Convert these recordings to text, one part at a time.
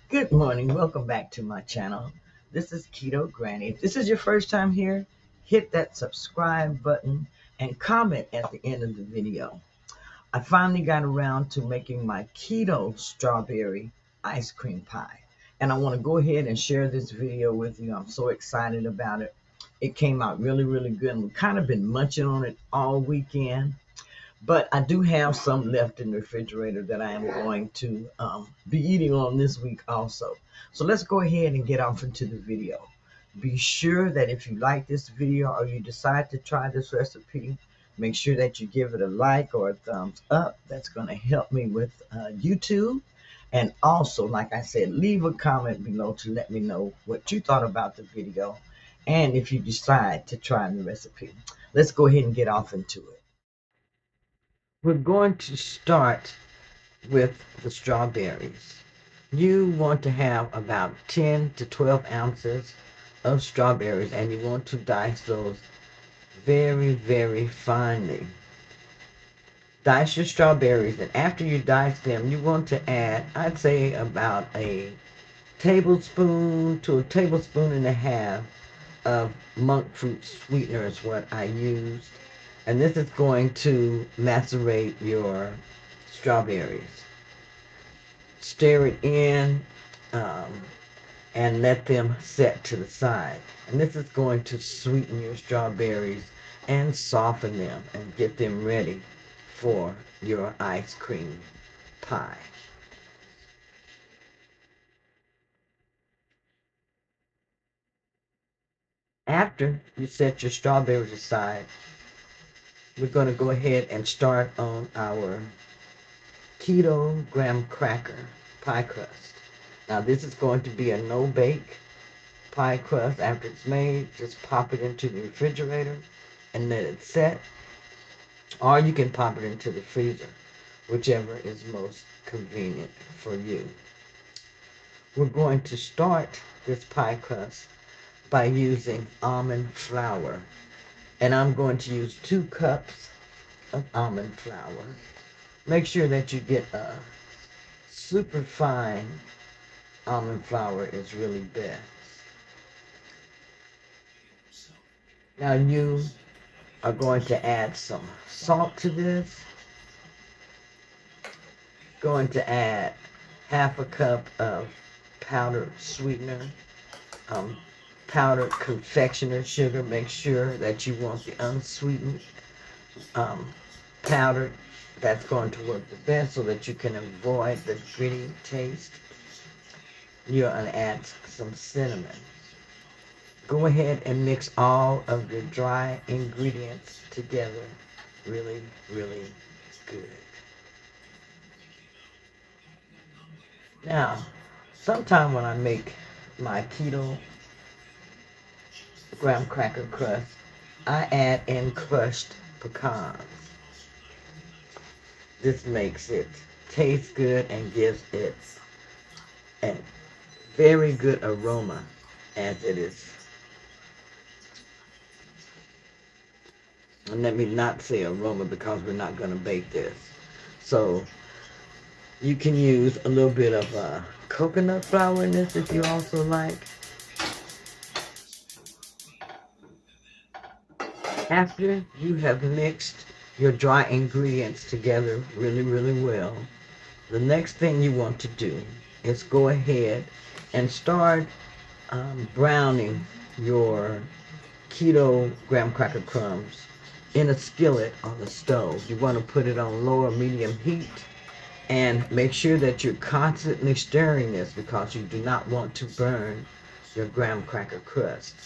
Good morning. Welcome back to my channel. This is Keto Granny. If this is your first time here, hit that subscribe button and comment at the end of the video. I finally got around to making my keto strawberry ice cream pie. And I want to go ahead and share this video with you. I'm so excited about it. It came out really, really good. And we've kind of been munching on it all weekend. But I do have some left in the refrigerator that I am going to be eating on this week also. So let's go ahead and get off into the video. Be sure that if you like this video or you decide to try this recipe, make sure that you give it a like or a thumbs up. That's going to help me with YouTube. And also, like I said, leave a comment below to let me know what you thought about the video and if you decide to try the recipe. Let's go ahead and get off into it. We're going to start with the strawberries. You want to have about 10 to 12 ounces of strawberries, and you want to dice those very, very finely. Dice your strawberries, and after you dice them, you want to add, I'd say, about a tablespoon to a tablespoon and a half of monk fruit sweetener is what I used. And this is going to macerate your strawberries. Stir it in and let them set to the side. And this is going to sweeten your strawberries and soften them and get them ready for your ice cream pie. After you set your strawberries aside, we're going to go ahead and start on our keto graham cracker pie crust. Now this is going to be a no-bake pie crust. After it's made, just pop it into the refrigerator and let it set, or you can pop it into the freezer, whichever is most convenient for you. We're going to start this pie crust by using almond flour, and I'm going to use 2 cups of almond flour. Make sure that you get a super fine almond flour is really best. Now you are going to add some salt to this. Going to add half a cup of powdered sweetener, powdered confectioner's sugar. Make sure that you want the unsweetened powdered. That's going to work the best so that you can avoid the gritty taste. You're going to add some cinnamon. Go ahead and mix all of your dry ingredients together really, really good. Now, sometime when I make my keto graham cracker crust, I add in crushed pecans. This makes it taste good and gives it a very good aroma as it is. And let me not say aroma because we're not going to bake this. So you can use a little bit of coconut flour in this if you also like. After you have mixed your dry ingredients together really, really well, the next thing you want to do is go ahead and start browning your keto graham cracker crumbs in a skillet on the stove. You want to put it on low or medium heat and make sure that you're constantly stirring this because you do not want to burn your graham cracker crust.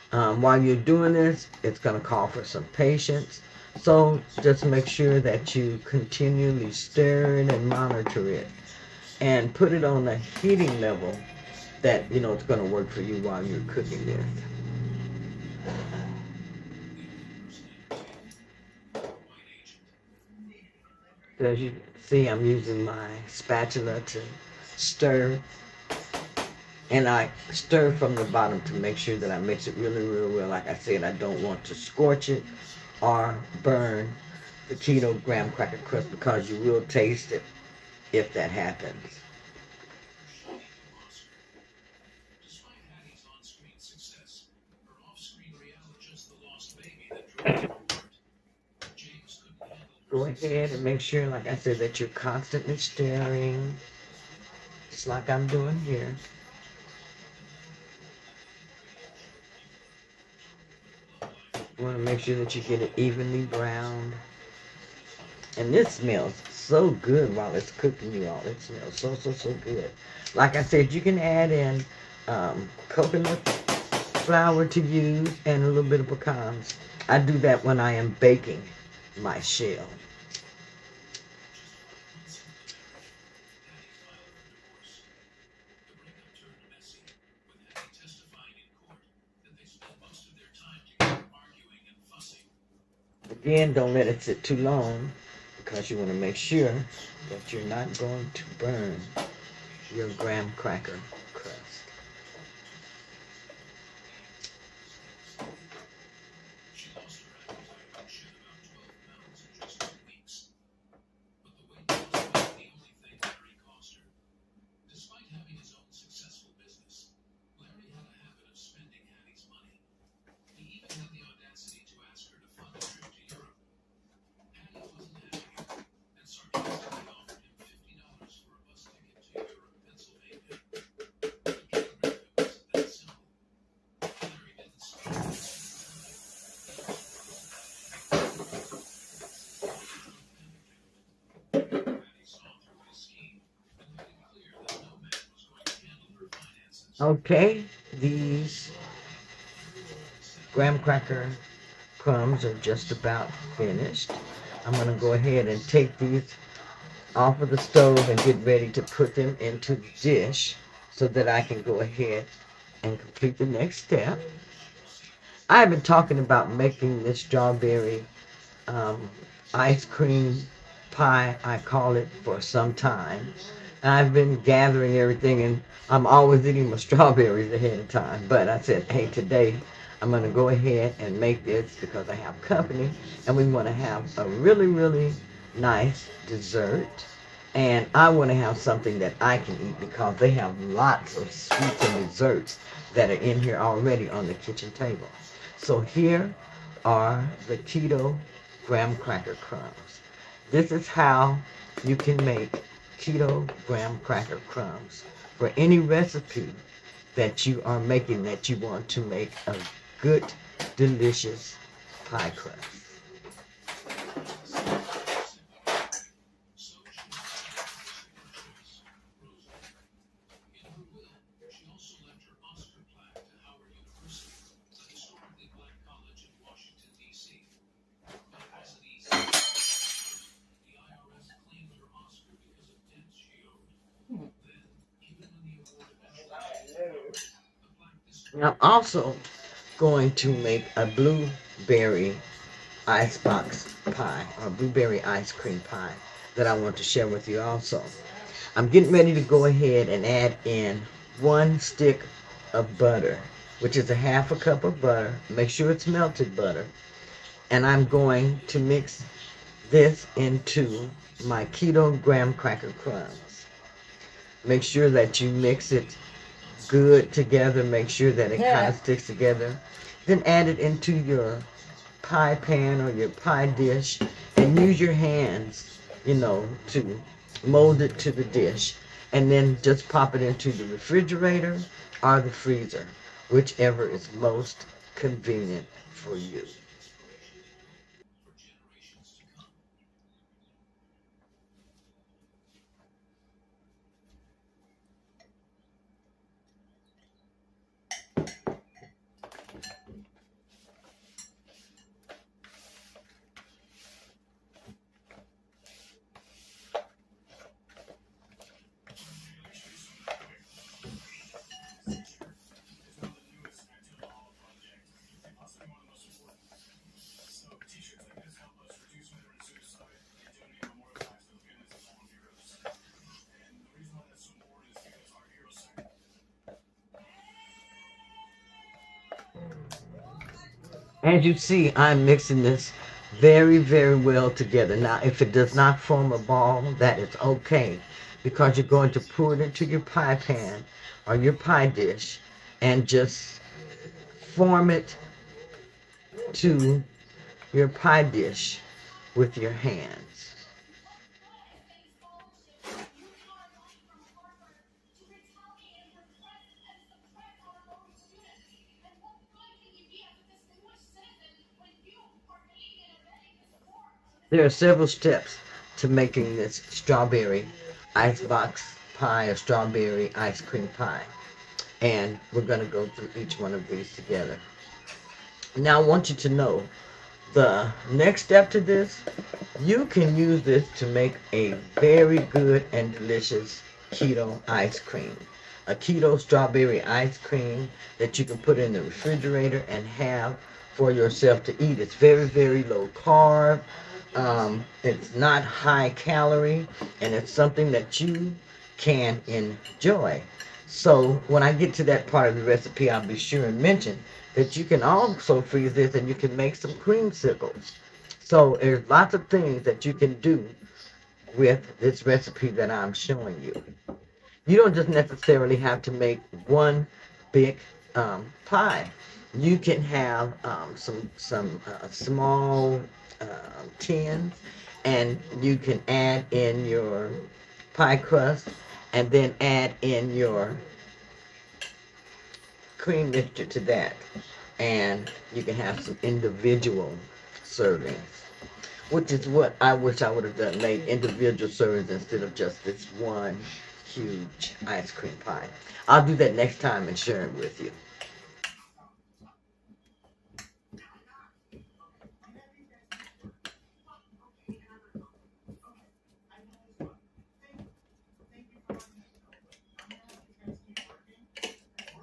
While you're doing this, it's going to call for some patience. So just make sure that you continually stir it and monitor it and put it on a heating level that it's going to work for you while you're cooking this. So as you see, I'm using my spatula to stir, and I stir from the bottom to make sure that I mix it really, really well. Like I said, I don't want to scorch it or burn the keto graham cracker crust because you will taste it if that happens. go ahead and make sure, like I said, that you're constantly stirring, just like I'm doing here. You want to make sure that you get it evenly browned. And this smells so good while it's cooking, you all. It smells so, so, so good. Like I said, you can add in coconut flour to use and a little bit of pecans. I do that when I am baking my shell. Again, don't let it sit too long because you want to make sure that you're not going to burn your graham cracker crust. Okay, these graham cracker crumbs are just about finished. I'm going to go ahead and take these off of the stove and get ready to put them into the dish so that I can go ahead and complete the next step. I've been talking about making this strawberry ice cream pie, I call it, for some time. I've been gathering everything, and I'm always eating my strawberries ahead of time. But I said, hey, today I'm going to go ahead and make this because I have company, and we want to have a really, really nice dessert. And I want to have something that I can eat because they have lots of sweets and desserts that are in here already on the kitchen table. So here are the keto graham cracker crumbs. This is how you can make keto graham cracker crumbs for any recipe that you are making that you want to make a good, delicious pie crust. I'm also going to make a blueberry icebox pie or blueberry ice cream pie that I want to share with you also. I'm getting ready to go ahead and add in 1 stick of butter, which is a half a cup of butter. Make sure it's melted butter. And I'm going to mix this into my keto graham cracker crumbs. Make sure that you mix it good together. Make sure that it kind of sticks together. Then add it into your pie pan or your pie dish and use your hands, to mold it to the dish. And then just pop it into the refrigerator or the freezer, whichever is most convenient for you. As you see, I'm mixing this very, very well together. Now, if it does not form a ball, that is okay, because you're going to pour it into your pie pan or your pie dish and just form it to your pie dish, with your hands. There are several steps to making this strawberry icebox pie or strawberry ice cream pie. And we're going to go through each one of these together. Now I want you to know the next step to this, you can use this to make a very good and delicious keto ice cream. A keto strawberry ice cream that you can put in the refrigerator and have for yourself to eat. It's very, very low carb. It's not high calorie, and it's something that you can enjoy. So when I get to that part of the recipe, I'll be sure and mention that you can also freeze this and you can make some creamsicles. So there's lots of things that you can do with this recipe that I'm showing you. You don't just necessarily have to make one big pie. You can have some small tins, and you can add in your pie crust and then add in your cream mixture to that, and you can have some individual servings, which is what I wish I would have done, made individual servings instead of just this one huge ice cream pie. I'll do that next time and share it with you.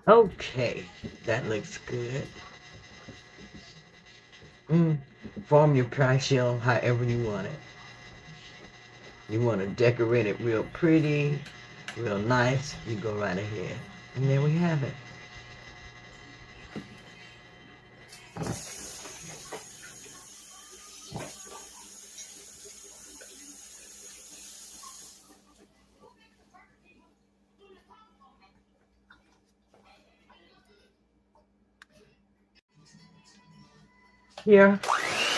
Okay, that looks good. Form your pie shell however you want it. You want to decorate it real pretty, real nice, you go right ahead. And there we have it. Here,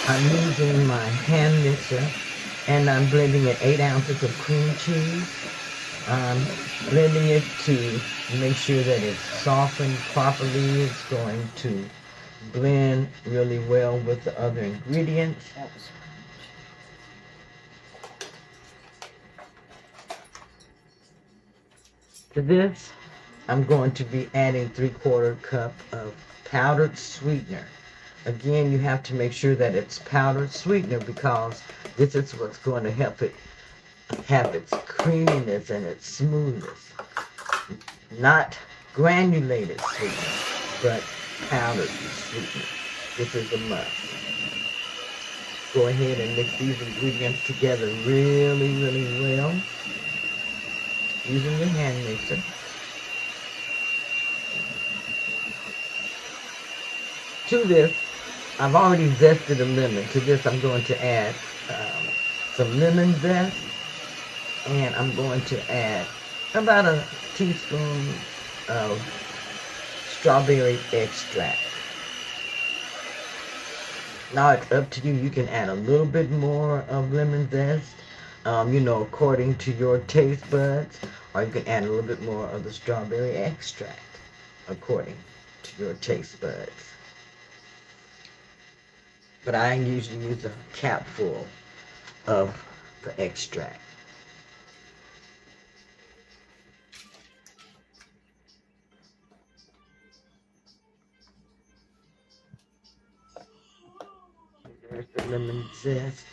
I'm using my hand mixer, and I'm blending in 8 ounces of cream cheese. I'm blending it to make sure that it's softened properly. It's going to blend really well with the other ingredients. To this, I'm going to be adding 3/4 cup of powdered sweetener. Again, you have to make sure that it's powdered sweetener because this is what's going to help it have its creaminess and its smoothness. Not granulated sweetener, but powdered sweetener. This is a must. Go ahead and mix these ingredients together really, really well using your hand mixer. To this, I've already zested a lemon. To this, I'm going to add some lemon zest, and I'm going to add about a teaspoon of strawberry extract. Now it's up to you. You can add a little bit more of lemon zest, according to your taste buds, or you can add a little bit more of the strawberry extract, according to your taste buds. But I usually use a capful of the extract. There's the lemon zest.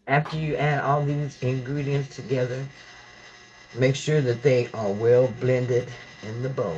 After you add all these ingredients together, make sure that they are well blended in the bowl.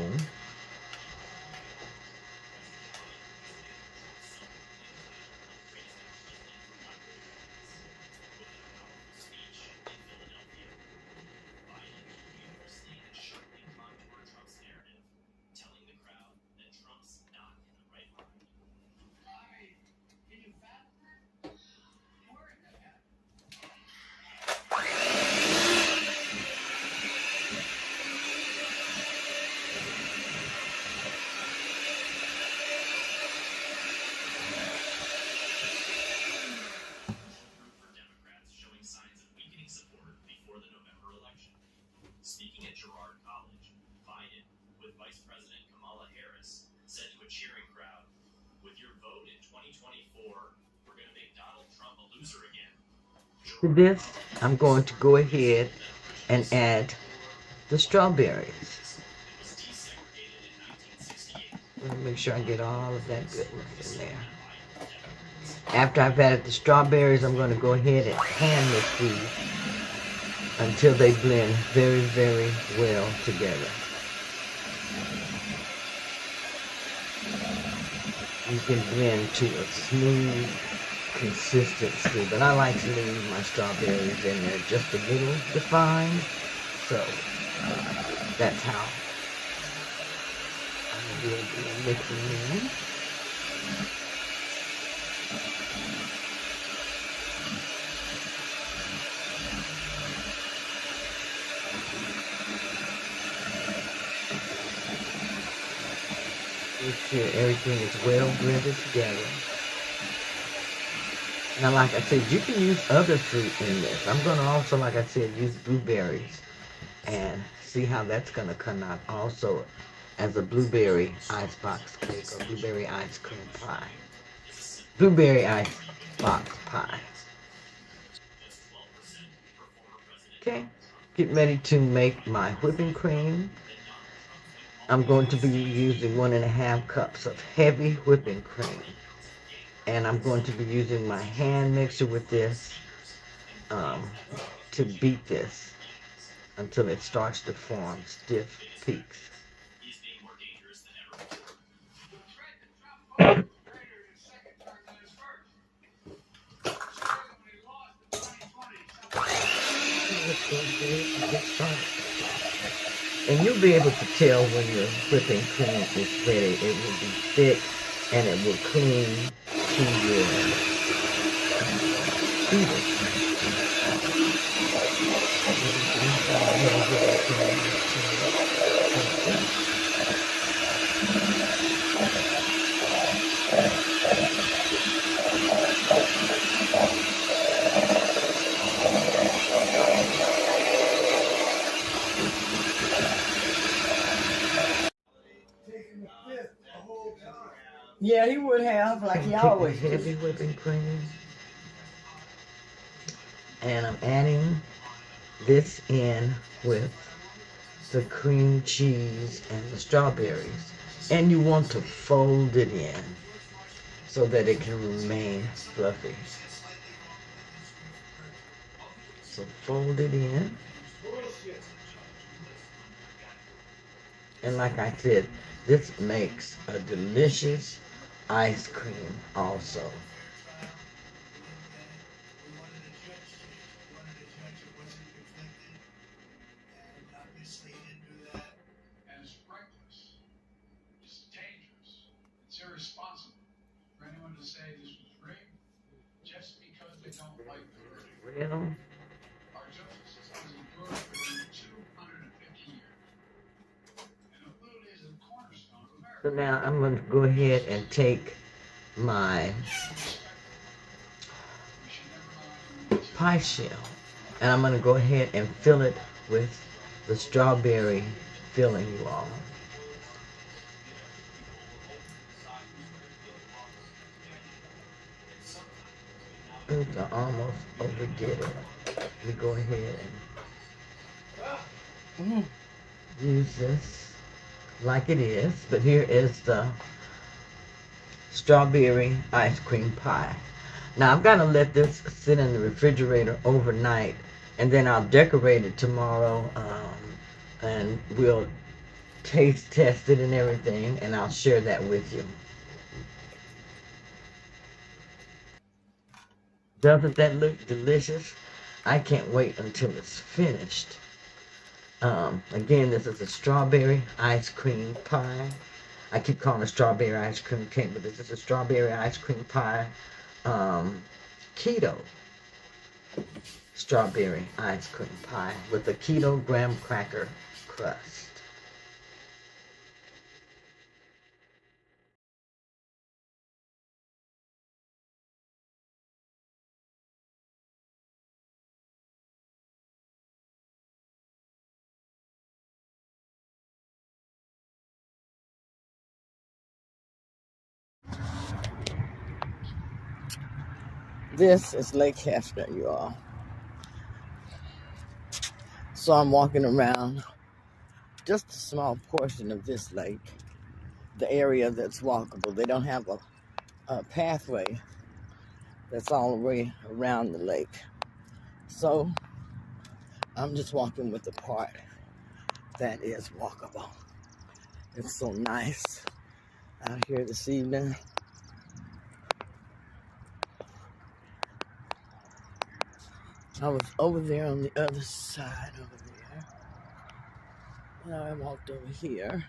To this, I'm going to go ahead and add the strawberries. Let me make sure I get all of that goodness in there. After I've added the strawberries, I'm going to go ahead and hand mix these until they blend very, very well together. You can blend to a smooth consistency, but I like to leave my strawberries in there just a little defined, so that's how I will be mixing in. Make sure everything is well blended together. Now, like I said, you can use other fruit in this. I'm going to also, like I said, use blueberries and see how that's going to come out also as a blueberry icebox cake or blueberry ice cream pie. Blueberry icebox pie. Okay, get ready to make my whipping cream. I'm going to be using 1.5 cups of heavy whipping cream. And I'm going to be using my hand mixer with this to beat this until it starts to form stiff peaks. And you'll be able to tell when your whipping cream is ready. It will be thick and it will cling to your beater. Yeah, he would have, like he always did. Heavy whipping cream. And I'm adding this in with the cream cheese and the strawberries. And you want to fold it in so that it can remain fluffy. So fold it in. And like I said, this makes a delicious ice cream also. Real. So now I'm going to go ahead and take my pie shell and I'm going to go ahead and fill it with the strawberry filling, you all. Oops, I almost overdid it. Let me go ahead and use this like it is, but here is the strawberry ice cream pie. Now I've got to let this sit in the refrigerator overnight, and then I'll decorate it tomorrow, and we'll taste test it and everything, and I'll share that with you. Doesn't that look delicious? I can't wait until it's finished. Again, this is a strawberry ice cream pie. I keep calling it strawberry ice cream cake, but this is a strawberry ice cream pie. Keto strawberry ice cream pie with a keto graham cracker crust. This is Lake Hefner, you all. So I'm walking around just a small portion of this lake, the area that's walkable. They don't have a pathway that's all the way around the lake. So I'm just walking with the part that is walkable. It's so nice out here this evening. I was over there on the other side over there. Now I walked over here.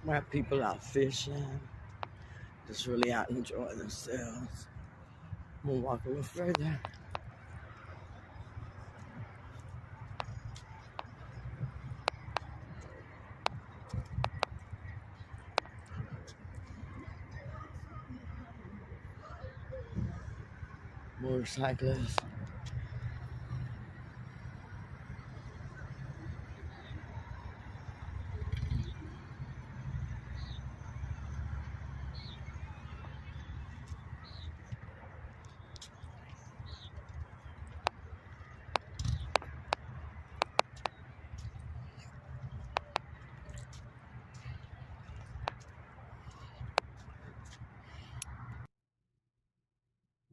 Where people out fishing, just really out enjoying themselves. I'm gonna walk a little further. Motorcyclists.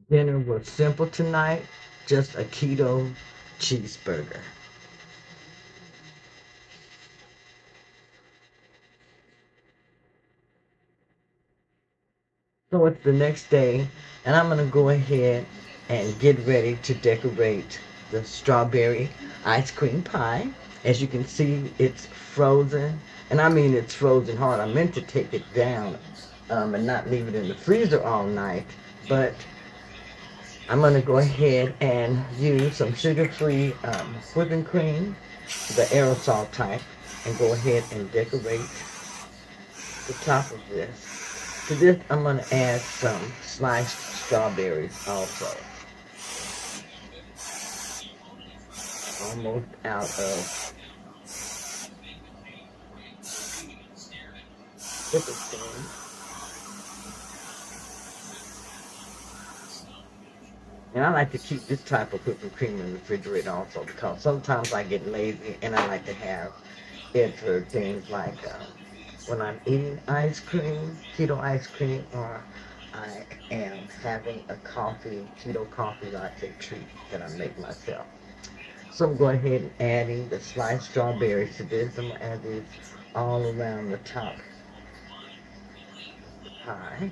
Dinner was simple tonight, just a keto cheeseburger. So it's the next day, and I'm gonna go ahead and get ready to decorate the strawberry ice cream pie. As you can see, it's frozen, and I mean it's frozen hard. I meant to take it down and not leave it in the freezer all night, but I'm gonna go ahead and use some sugar-free whipping cream, the aerosol type, and go ahead and decorate the top of this. To this, I'm going to add some sliced strawberries also. Almost out of whipping cream. And I like to keep this type of whipping cream in the refrigerator also, because sometimes I get lazy and I like to have it for things like when I'm eating ice cream, keto ice cream, or I am having a coffee, keto coffee latte treat that I make myself. So I'm going ahead and adding the sliced strawberries to this. I'm going to add these all around the top of the pie.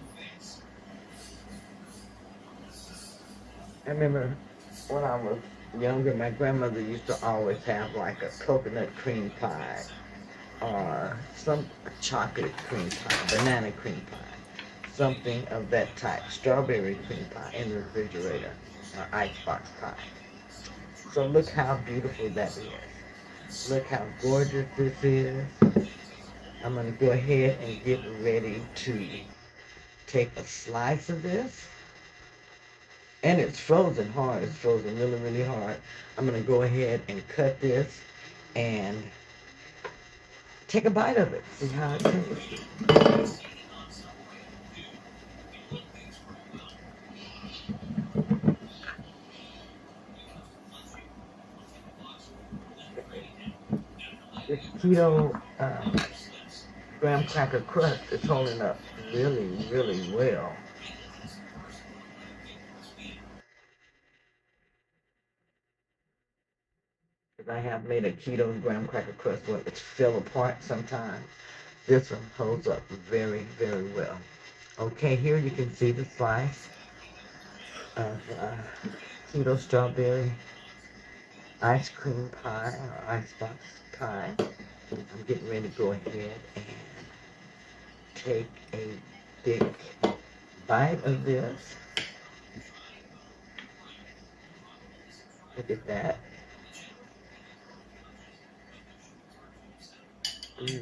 I remember when I was younger, my grandmother used to always have like a coconut cream pie, or some chocolate cream pie, banana cream pie, something of that type, strawberry cream pie in the refrigerator, or icebox pie. So look how beautiful that is. Look how gorgeous this is. I'm going to go ahead and get ready to take a slice of this. And it's frozen hard. It's frozen really, really hard. I'm going to go ahead and cut this and take a bite of it. See how it tastes. This keto graham cracker crust is holding up really, really well. Because I have made a keto graham cracker crust where it's fell apart sometimes. This one holds up very, very well. Okay, here you can see the slice of keto strawberry ice cream pie or icebox pie. I'm getting ready to go ahead and take a big bite of this. Look at that. Mm.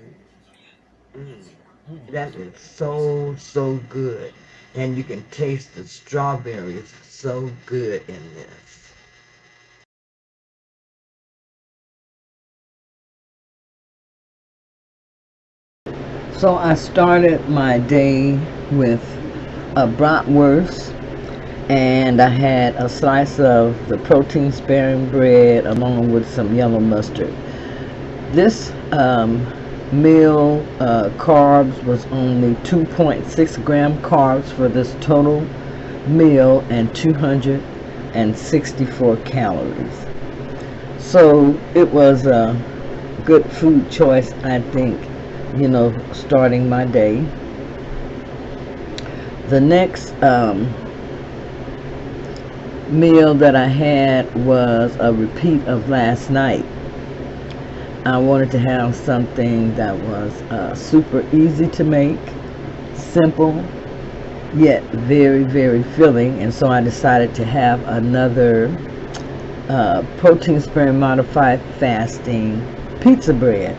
Mm. That is so, so good. And you can taste the strawberries so good in this. So I started my day with a bratwurst, and I had a slice of the protein sparing bread along with some yellow mustard. This meal carbs was only 2.6 gram carbs for this total meal and 264 calories. So it was a good food choice, I think, starting my day. The next meal that I had was a repeat of last night. I wanted to have something that was super easy to make, simple, yet very, very filling, and so I decided to have another protein sparing modified fasting pizza bread.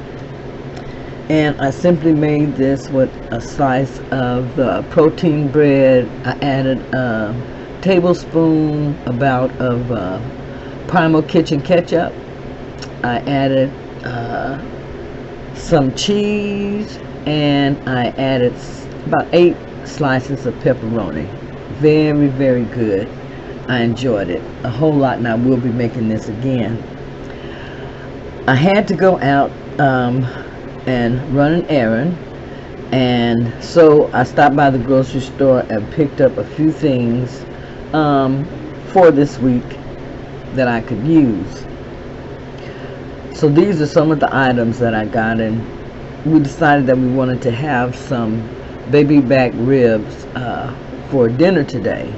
And I simply made this with a slice of the protein bread. I added a tablespoon about of Primal Kitchen ketchup. I added some cheese, and I added about 8 slices of pepperoni. Very, very good. I enjoyed it a whole lot, and I will be making this again. I had to go out and run an errand, and so I stopped by the grocery store and picked up a few things for this week that I could use. So these are some of the items that I got, and we decided that we wanted to have some baby back ribs for dinner today.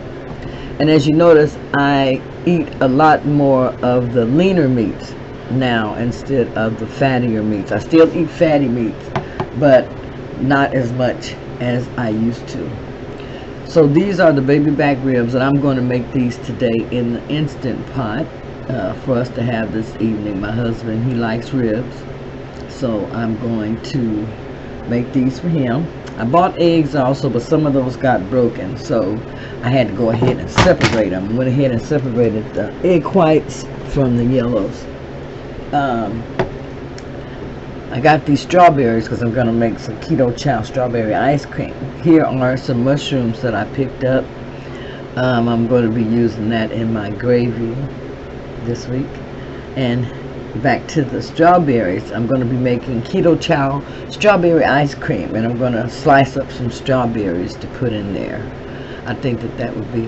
And as you notice, I eat a lot more of the leaner meats now instead of the fattier meats. I still eat fatty meats, but not as much as I used to. So these are the baby back ribs, and I'm going to make these today in the Instant Pot for us to have this evening. My husband, he likes ribs, so I'm going to make these for him. I bought eggs also, but some of those got broken, so I had to go ahead and separate them. I went ahead and separated the egg whites from the yellows. I got these strawberries because I'm going to make some Keto Chow strawberry ice cream. Here are some mushrooms that I picked up. I'm going to be using that in my gravy this week. And back to the strawberries, I'm going to be making Keto Chow strawberry ice cream, and I'm going to slice up some strawberries to put in there. I think that that would be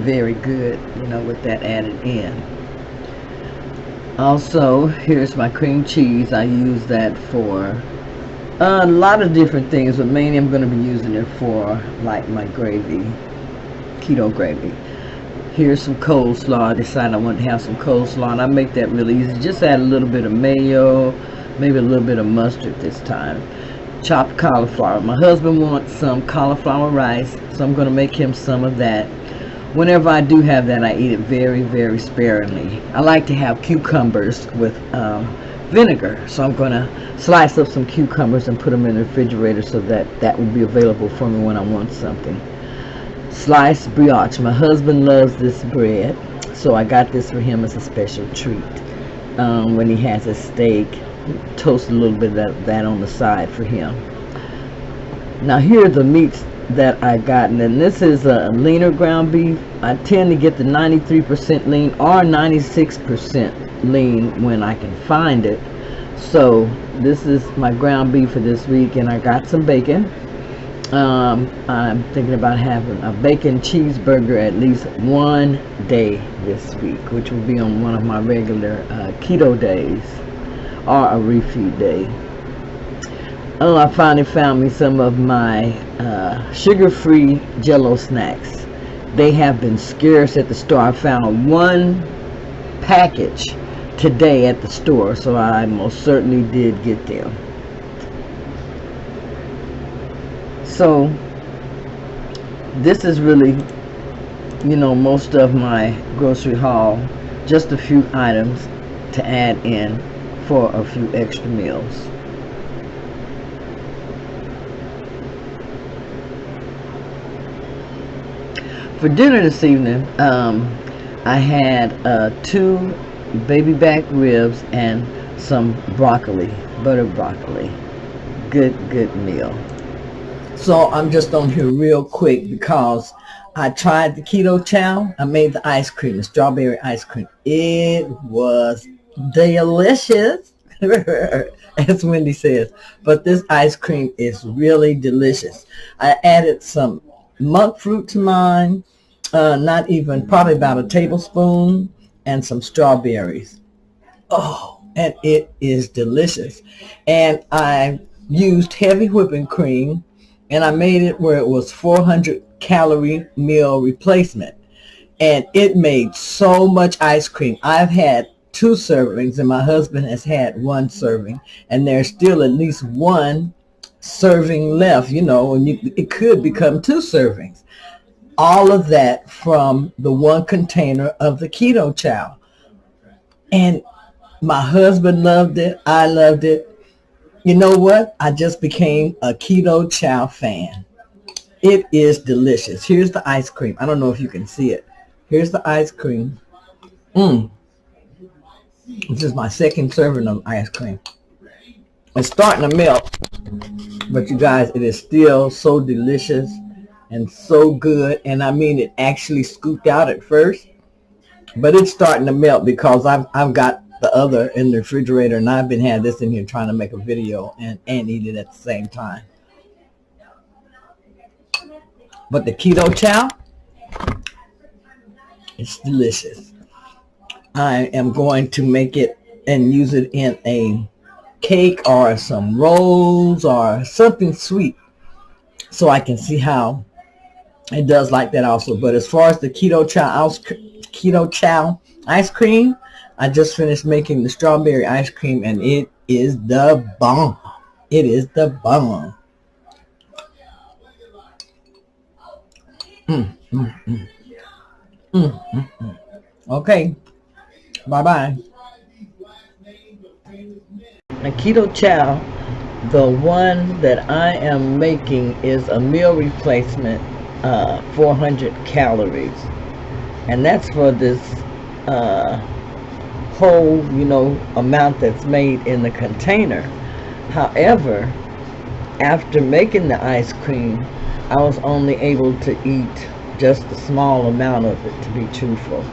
very good, with that added in. Also, here's my cream cheese. I use that for a lot of different things, but mainly I'm going to be using it for like my gravy, keto gravy. Here's some coleslaw. I decided I wanted to have some coleslaw, and I make that really easy. Just add a little bit of mayo, maybe a little bit of mustard this time. Chopped cauliflower. My husband wants some cauliflower rice, so I'm going to make him some of that. Whenever I do have that, I eat it very, very sparingly. I like to have cucumbers with vinegar, so I'm going to slice up some cucumbers and put them in the refrigerator so that that will be available for me when I want something. Sliced brioche. My husband loves this bread, so I got this for him as a special treat. When he has his steak, toast a little bit of that on the side for him. Now here are the meats that I got, and then this is a leaner ground beef. I tend to get the 93% lean or 96% lean when I can find it. So this is my ground beef for this week, and I got some bacon. I'm thinking about having a bacon cheeseburger at least one day this week, which will be on one of my regular keto days or a refeed day. Oh, I finally found me some of my sugar-free Jell-O snacks. They have been scarce at the store. I found one package today at the store, so I most certainly did get them. So this is really, most of my grocery haul. Just a few items to add in for a few extra meals. For dinner this evening, I had 2 baby back ribs and some broccoli, butter broccoli. good meal. So I'm just on here real quick because I tried the keto chow. I made the ice cream, the strawberry ice cream. It was delicious, as Wendy says. But this ice cream is really delicious. I added some monk fruit to mine, not even, probably about a tablespoon, and some strawberries. Oh, and it is delicious. And I used heavy whipping cream, and I made it where it was 400 calorie meal replacement. And it made so much ice cream. I've had 2 servings, and my husband has had 1 serving, and there's still at least 1 serving left, you know, and it could become 2 servings. All of that from the 1 container of the keto chow. And my husband loved it. I loved it. You know what? I just became a keto chow fan. It is delicious. Here's the ice cream. I don't know if you can see it. Here's the ice cream. This is my 2nd serving of ice cream. It's starting to melt, but you guys, it is still so delicious and so good. And I mean, it actually scooped out at first, but it's starting to melt because I've got the other in the refrigerator, and I've been having this in here trying to make a video and eat it at the same time. But the keto chow, it's delicious. I am going to make it and use it in a cake or some rolls or something sweet, so I can see how it does like that also. But as far as the keto chow ice cream, I just finished making the strawberry ice cream, and it is the bomb. It is the bomb. Okay. Bye-bye. The keto chow, the one that I am making, is a meal replacement, 400 calories. And that's for this whole, amount that's made in the container. However, after making the ice cream, I was only able to eat just a small amount of it, to be truthful.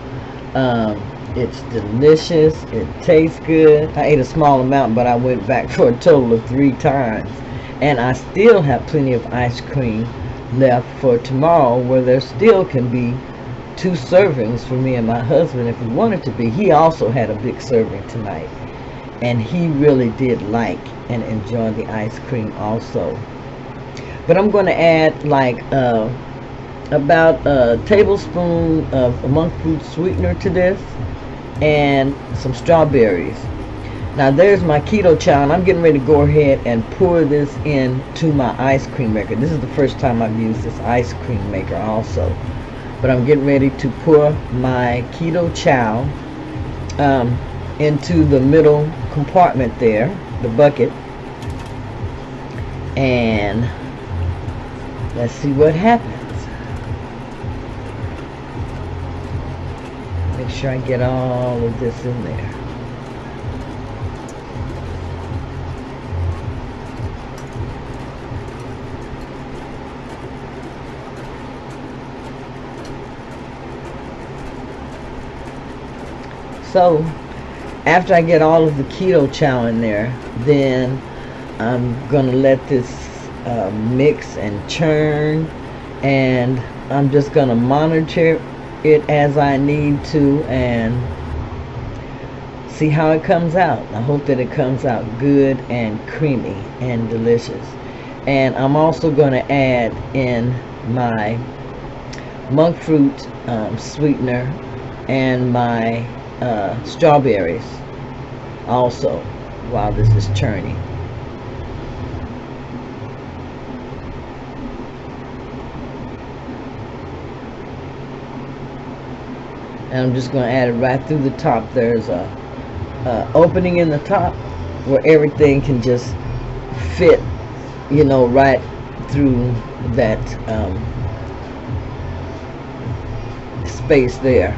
It's delicious. It tastes good. I ate a small amount, but I went back for a total of 3 times. And I still have plenty of ice cream left for tomorrow, where there still can be 2 servings for me and my husband if we wanted to be. He also had a big serving tonight, and he really did like and enjoy the ice cream also. But I'm going to add like about a tablespoon of monk fruit sweetener to this, and some strawberries. Now there's my keto chow, and I'm getting ready to go ahead and pour this into my ice cream maker. This is the first time I've used this ice cream maker also. But I'm getting ready to pour my keto chow into the middle compartment there, the bucket. And let's see what happens. Make sure I get all of this in there. So after I get all of the keto chow in there, then I'm gonna let this mix and churn, and I'm just gonna monitor it as I need to and see how it comes out. I hope that it comes out good and creamy and delicious. And I'm also going to add in my monk fruit sweetener and my strawberries also while this is churning. And I'm just going to add it right through the top. There's a opening in the top where everything can just fit, right through that space there.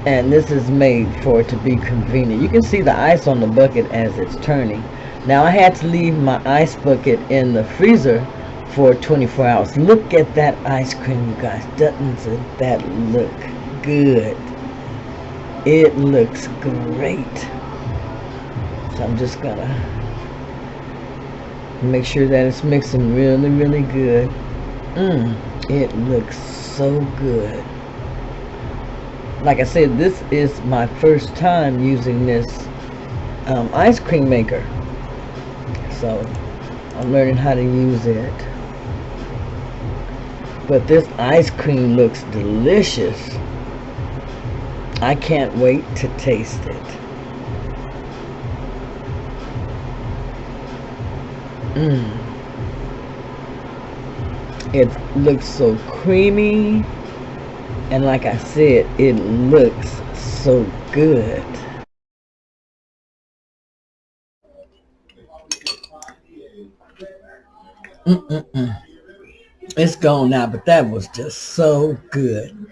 And this is made for it to be convenient. You can see the ice on the bucket as it's turning. Now I had to leave my ice bucket in the freezer for 24 hours. Look at that ice cream, you guys. Doesn't that look good? It looks great. So I'm just gonna make sure that it's mixing really, really good. It looks so good. Like I said, this is my first time using this ice cream maker. So I'm learning how to use it. But this ice cream looks delicious. I can't wait to taste it. It looks so creamy. And like I said, it looks so good. It's gone now, but that was just so good.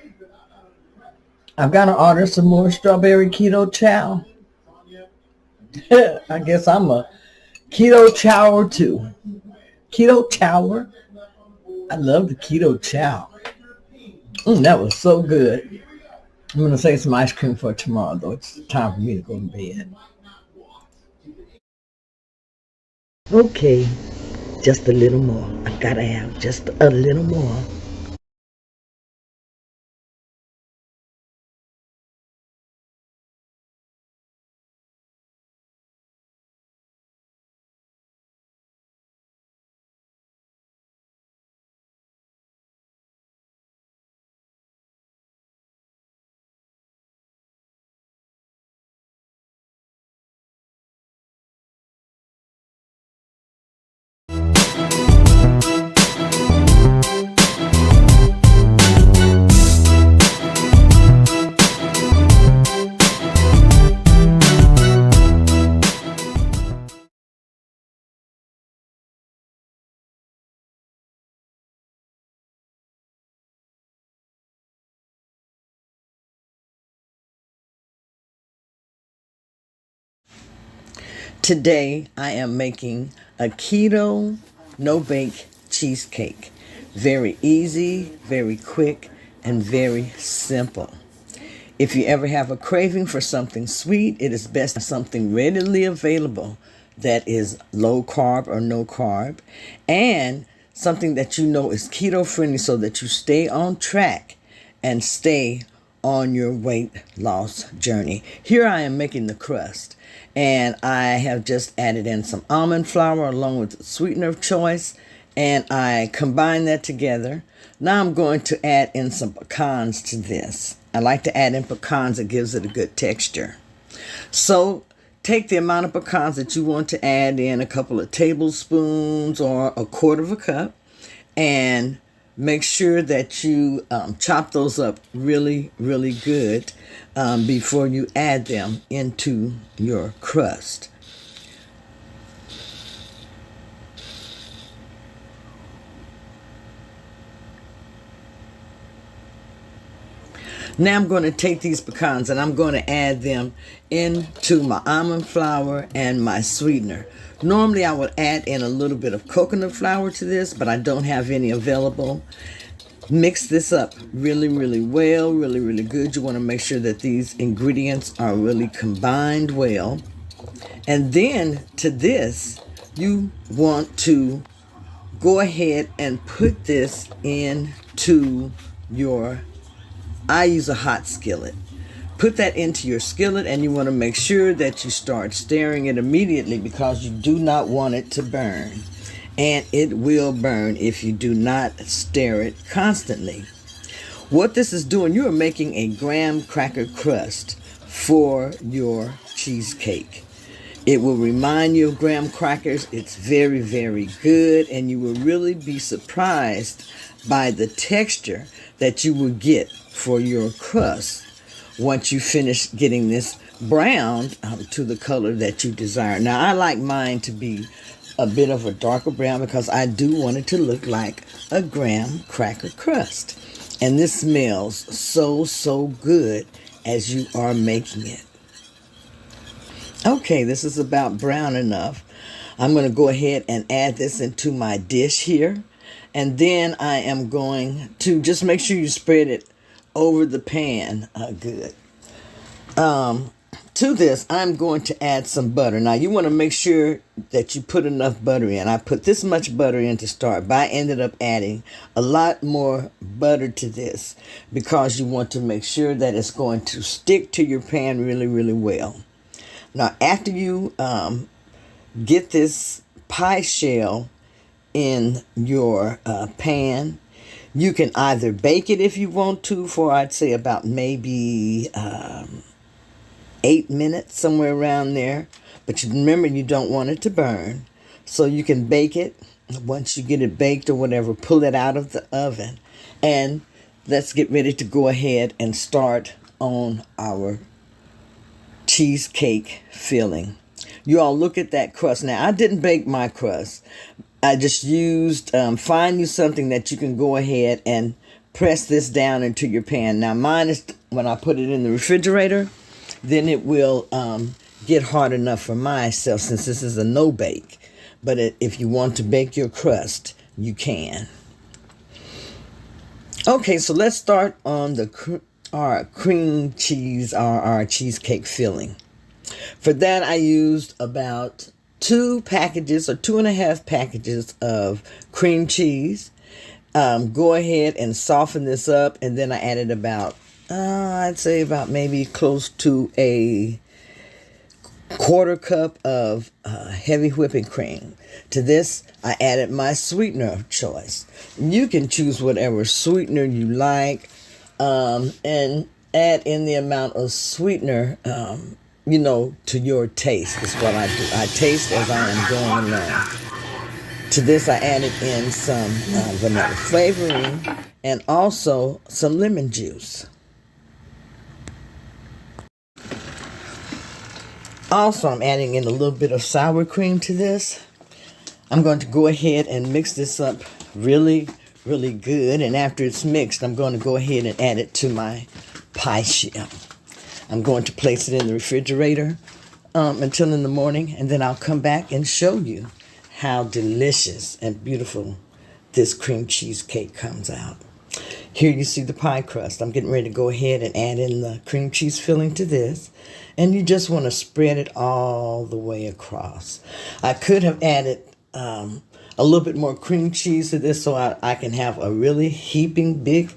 I've got to order some more strawberry keto chow. I guess I'm a keto chower too. Keto chower. I love the keto chow. That was so good. I'm going to save some ice cream for tomorrow, though. It's time for me to go to bed. Okay, just a little more. I gotta have just a little more. Today I am making a keto no-bake cheesecake. Very easy, very quick, and very simple. If you ever have a craving for something sweet, it is best to have something readily available that is low carb or no carb, and something that you know is keto friendly so that you stay on track and stay on your weight loss journey. Here I am making the crust, and I have just added in some almond flour along with the sweetener of choice, and I combine that together. Now I'm going to add in some pecans to this. I like to add in pecans. It gives it a good texture. So take the amount of pecans that you want to add in, a couple of tablespoons or a quarter of a cup, and make sure that you chop those up really, really good before you add them into your crust. Now I'm going to take these pecans and I'm going to add them into my almond flour and my sweetener. Normally I would add in a little bit of coconut flour to this, but I don't have any available. Mix this up really, really well, really, really good. You want to make sure that these ingredients are really combined well. And then to this, you want to go ahead and put this into your, I use a hot skillet. Put that into your skillet, and you want to make sure that you start stirring it immediately because you do not want it to burn. And it will burn if you do not stir it constantly. What this is doing, you are making a graham cracker crust for your cheesecake. It will remind you of graham crackers. It's very, very good, and you will really be surprised by the texture that you will get for your crust once you finish getting this browned to the color that you desire. Now, I like mine to be a bit of a darker brown because I do want it to look like a graham cracker crust. And this smells so, so good as you are making it. Okay, this is about brown enough. I'm going to go ahead and add this into my dish here. And then I am going to just make sure you spread it over the pan good. To this, I'm going to add some butter. Now, you want to make sure that you put enough butter in. I put this much butter in to start, but I ended up adding a lot more butter to this because you want to make sure that it's going to stick to your pan really, really well. Now, after you get this pie shell in your pan, you can either bake it if you want to for, I'd say, about maybe 8 minutes, somewhere around there. But you remember, you don't want it to burn. So you can bake it. Once you get it baked or whatever, pull it out of the oven. And let's get ready to go ahead and start on our cheesecake filling. You all look at that crust. Now, I didn't bake my crust. I just used, find you something that you can go ahead and press this down into your pan. Now, mine is, when I put it in the refrigerator, then it will get hard enough for myself since this is a no bake. But if you want to bake your crust, you can. Okay, so let's start on our cream cheese, our cheesecake filling. For that, I used about 2 packages or 2.5 packages of cream cheese. Go ahead and soften this up, and then I added about I'd say about maybe close to a 1/4 cup of heavy whipping cream. To this, I added my sweetener of choice. You can choose whatever sweetener you like, and add in the amount of sweetener, to your taste is what I do. I taste as I am going along. To this, I added in some vanilla flavoring and also some lemon juice. Also, I'm adding in a little bit of sour cream to this. I'm going to go ahead and mix this up really, really good. And after it's mixed, I'm going to go ahead and add it to my pie shell. I'm going to place it in the refrigerator until in the morning, and then I'll come back and show you how delicious and beautiful this cream cheesecake comes out. Here you see the pie crust. I'm getting ready to go ahead and add in the cream cheese filling to this. And you just want to spread it all the way across. I could have added a little bit more cream cheese to this so I can have a really heaping big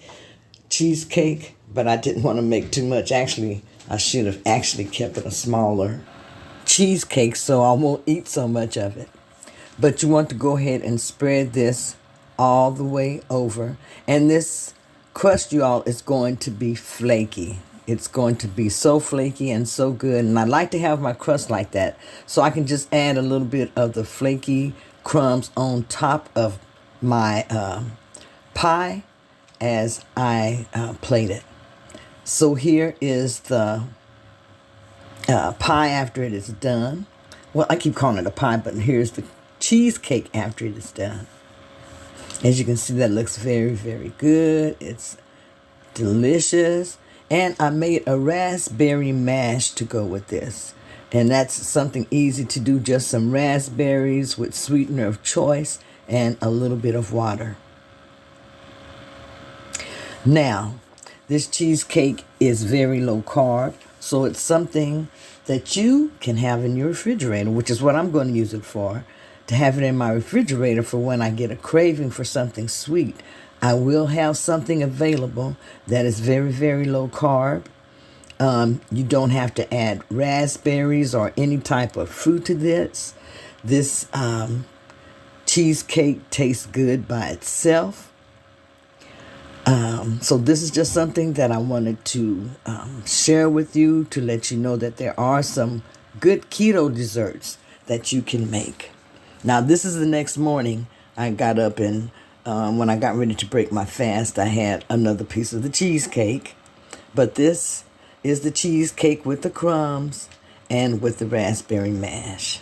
cheesecake, but I didn't want to make too much. Actually, I should have actually kept it a smaller cheesecake so I won't eat so much of it. But you want to go ahead and spread this all the way over. And this crust, you all, is going to be flaky. It's going to be so flaky and so good. And I like to have my crust like that, so I can just add a little bit of the flaky crumbs on top of my pie as I plate it. So here is the pie after it is done. Well, I keep calling it a pie, but here's the cheesecake after it is done. As you can see, that looks very, very good. It's delicious. And I made a raspberry mash to go with this. And that's something easy to do, just some raspberries with sweetener of choice and a little bit of water. Now, this cheesecake is very low carb, so it's something that you can have in your refrigerator, which is what I'm going to use it for, to have it in my refrigerator for when I get a craving for something sweet. I will have something available that is very, very low carb. You don't have to add raspberries or any type of fruit to this. This cheesecake tastes good by itself. So this is just something that I wanted to share with you to let you know that there are some good keto desserts that you can make. Now, this is the next morning. I got up and when I got ready to break my fast, I had another piece of the cheesecake. But this is the cheesecake with the crumbs and with the raspberry mash.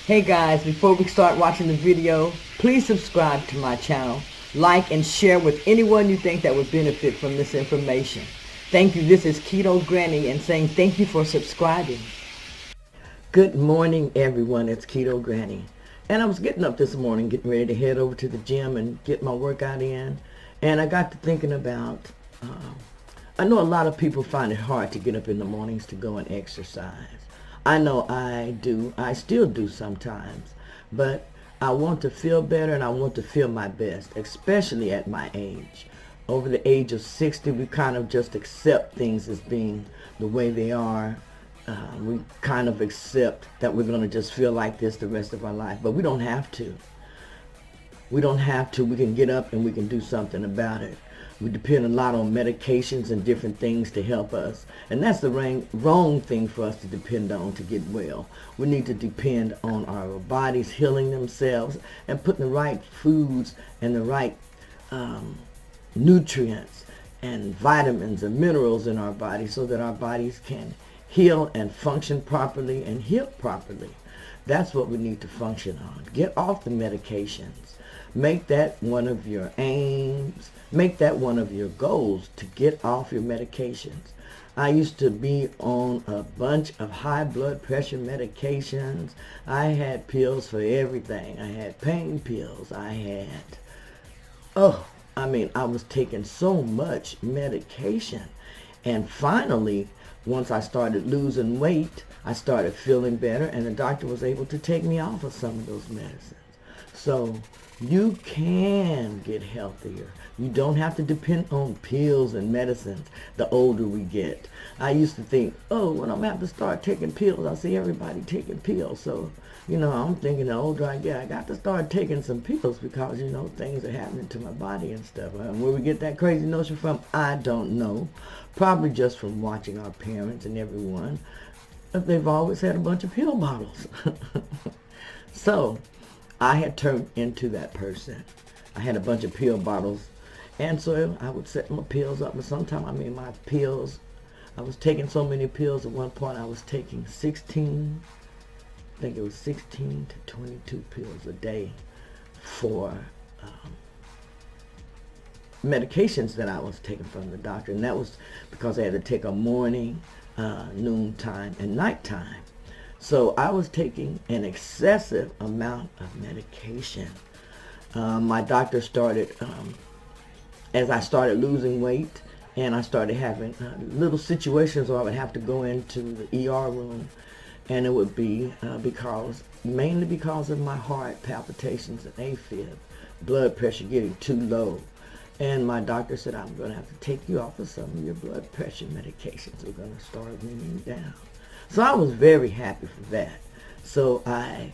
Hey guys, before we start watching the video, please subscribe to my channel, like and share with anyone you think that would benefit from this information. Thank you. This is Keto Granny and saying thank you for subscribing. Good morning everyone, it's Keto Granny. And I was getting up this morning, getting ready to head over to the gym and get my workout in. And I got to thinking about, I know a lot of people find it hard to get up in the mornings to go and exercise. I know I do. I still do sometimes. But I want to feel better and I want to feel my best, especially at my age. Over the age of 60, we kind of just accept things as being the way they are. We kind of accept that we're going to just feel like this the rest of our life. But we don't have to. We don't have to. We can get up and we can do something about it. We depend a lot on medications and different things to help us. And that's the wrong thing for us to depend on to get well. We need to depend on our bodies healing themselves and putting the right foods and the right nutrients and vitamins and minerals in our bodies so that our bodies can heal and function properly and heal properly. That's what we need to function on. Get off the medications. Make that one of your aims. Make that one of your goals, to get off your medications. I used to be on a bunch of high blood pressure medications. I had pills for everything. I had pain pills. I was taking so much medication. And finally, once I started losing weight, I started feeling better, and the doctor was able to take me off of some of those medicines. So you can get healthier. You don't have to depend on pills and medicines the older we get. I used to think, oh, when I'm going to have to start taking pills, I see everybody taking pills. So, I'm thinking the older I get, I got to start taking some pills because, things are happening to my body and stuff. Where we get that crazy notion from, I don't know. Probably just from watching our parents and everyone. They've always had a bunch of pill bottles. So I had turned into that person. I had a bunch of pill bottles, and so I would set my pills up. But sometimes, my pills, I was taking so many pills at one point. I was taking 16 to 22 pills a day for medications that I was taking from the doctor. And that was because I had to take a morning, noontime, and nighttime. So I was taking an excessive amount of medication. My doctor started, as I started losing weight, and I started having little situations where I would have to go into the ER room, and it would be mainly because of my heart palpitations and AFib, blood pressure getting too low. And my doctor said, I'm going to have to take you off of some of your blood pressure medications. We're going to start bringing you down. So I was very happy for that. So I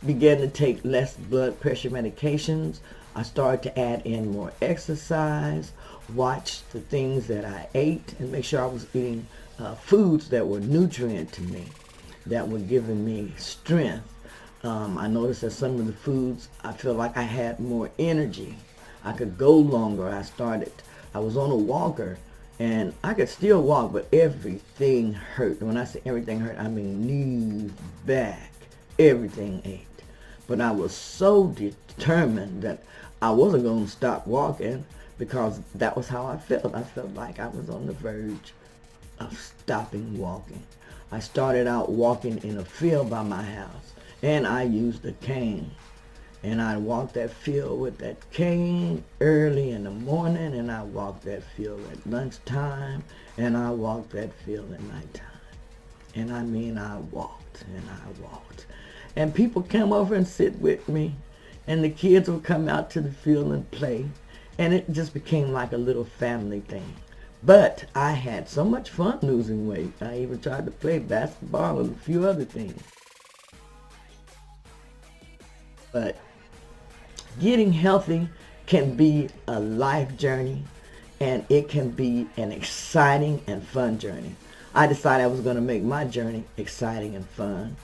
began to take less blood pressure medications. I started to add in more exercise, watch the things that I ate, and make sure I was eating foods that were nutrient to me, that were giving me strength. I noticed that some of the foods, I feel like I had more energy. I could go longer. I was on a walker, and I could still walk, but everything hurt. When I say everything hurt, I mean knees, back, everything ached. But I was so determined that I wasn't going to stop walking because that was how I felt. I felt like I was on the verge of stopping walking. I started out walking in a field by my house, and I used a cane. And I walked that field with that cane early in the morning, and I walked that field at lunchtime, and I walked that field at nighttime. And I walked and I walked. And people came over and sit with me, and the kids would come out to the field and play, and it just became like a little family thing. But I had so much fun losing weight. I even tried to play basketball and a few other things. But getting healthy can be a life journey, and it can be an exciting and fun journey. I decided I was going to make my journey exciting and fun.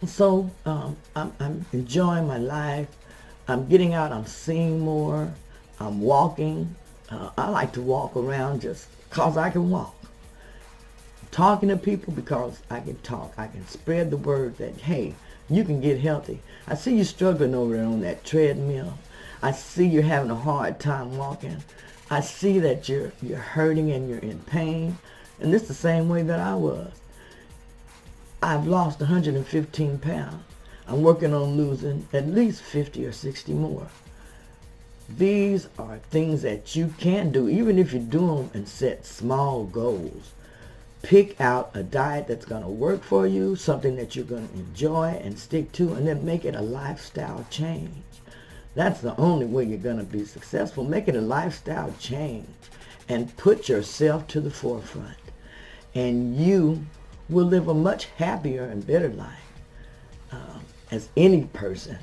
So I'm enjoying my life. I'm getting out. I'm seeing more. I'm walking. I like to walk around just because I can walk. talking to people because I can talk. I can spread the word that, hey, you can get healthy. I see you struggling over there on that treadmill. I see you're having a hard time walking. I see that you're hurting and you're in pain. And this is the same way that I was. I've lost 115 pounds. I'm working on losing at least 50 or 60 more. These are things that you can do, even if you do them and set small goals. Pick out a diet that's going to work for you, something that you're going to enjoy and stick to, and then make it a lifestyle change. That's the only way you're going to be successful. Make it a lifestyle change and put yourself to the forefront. And you will live a much happier and better life as any person.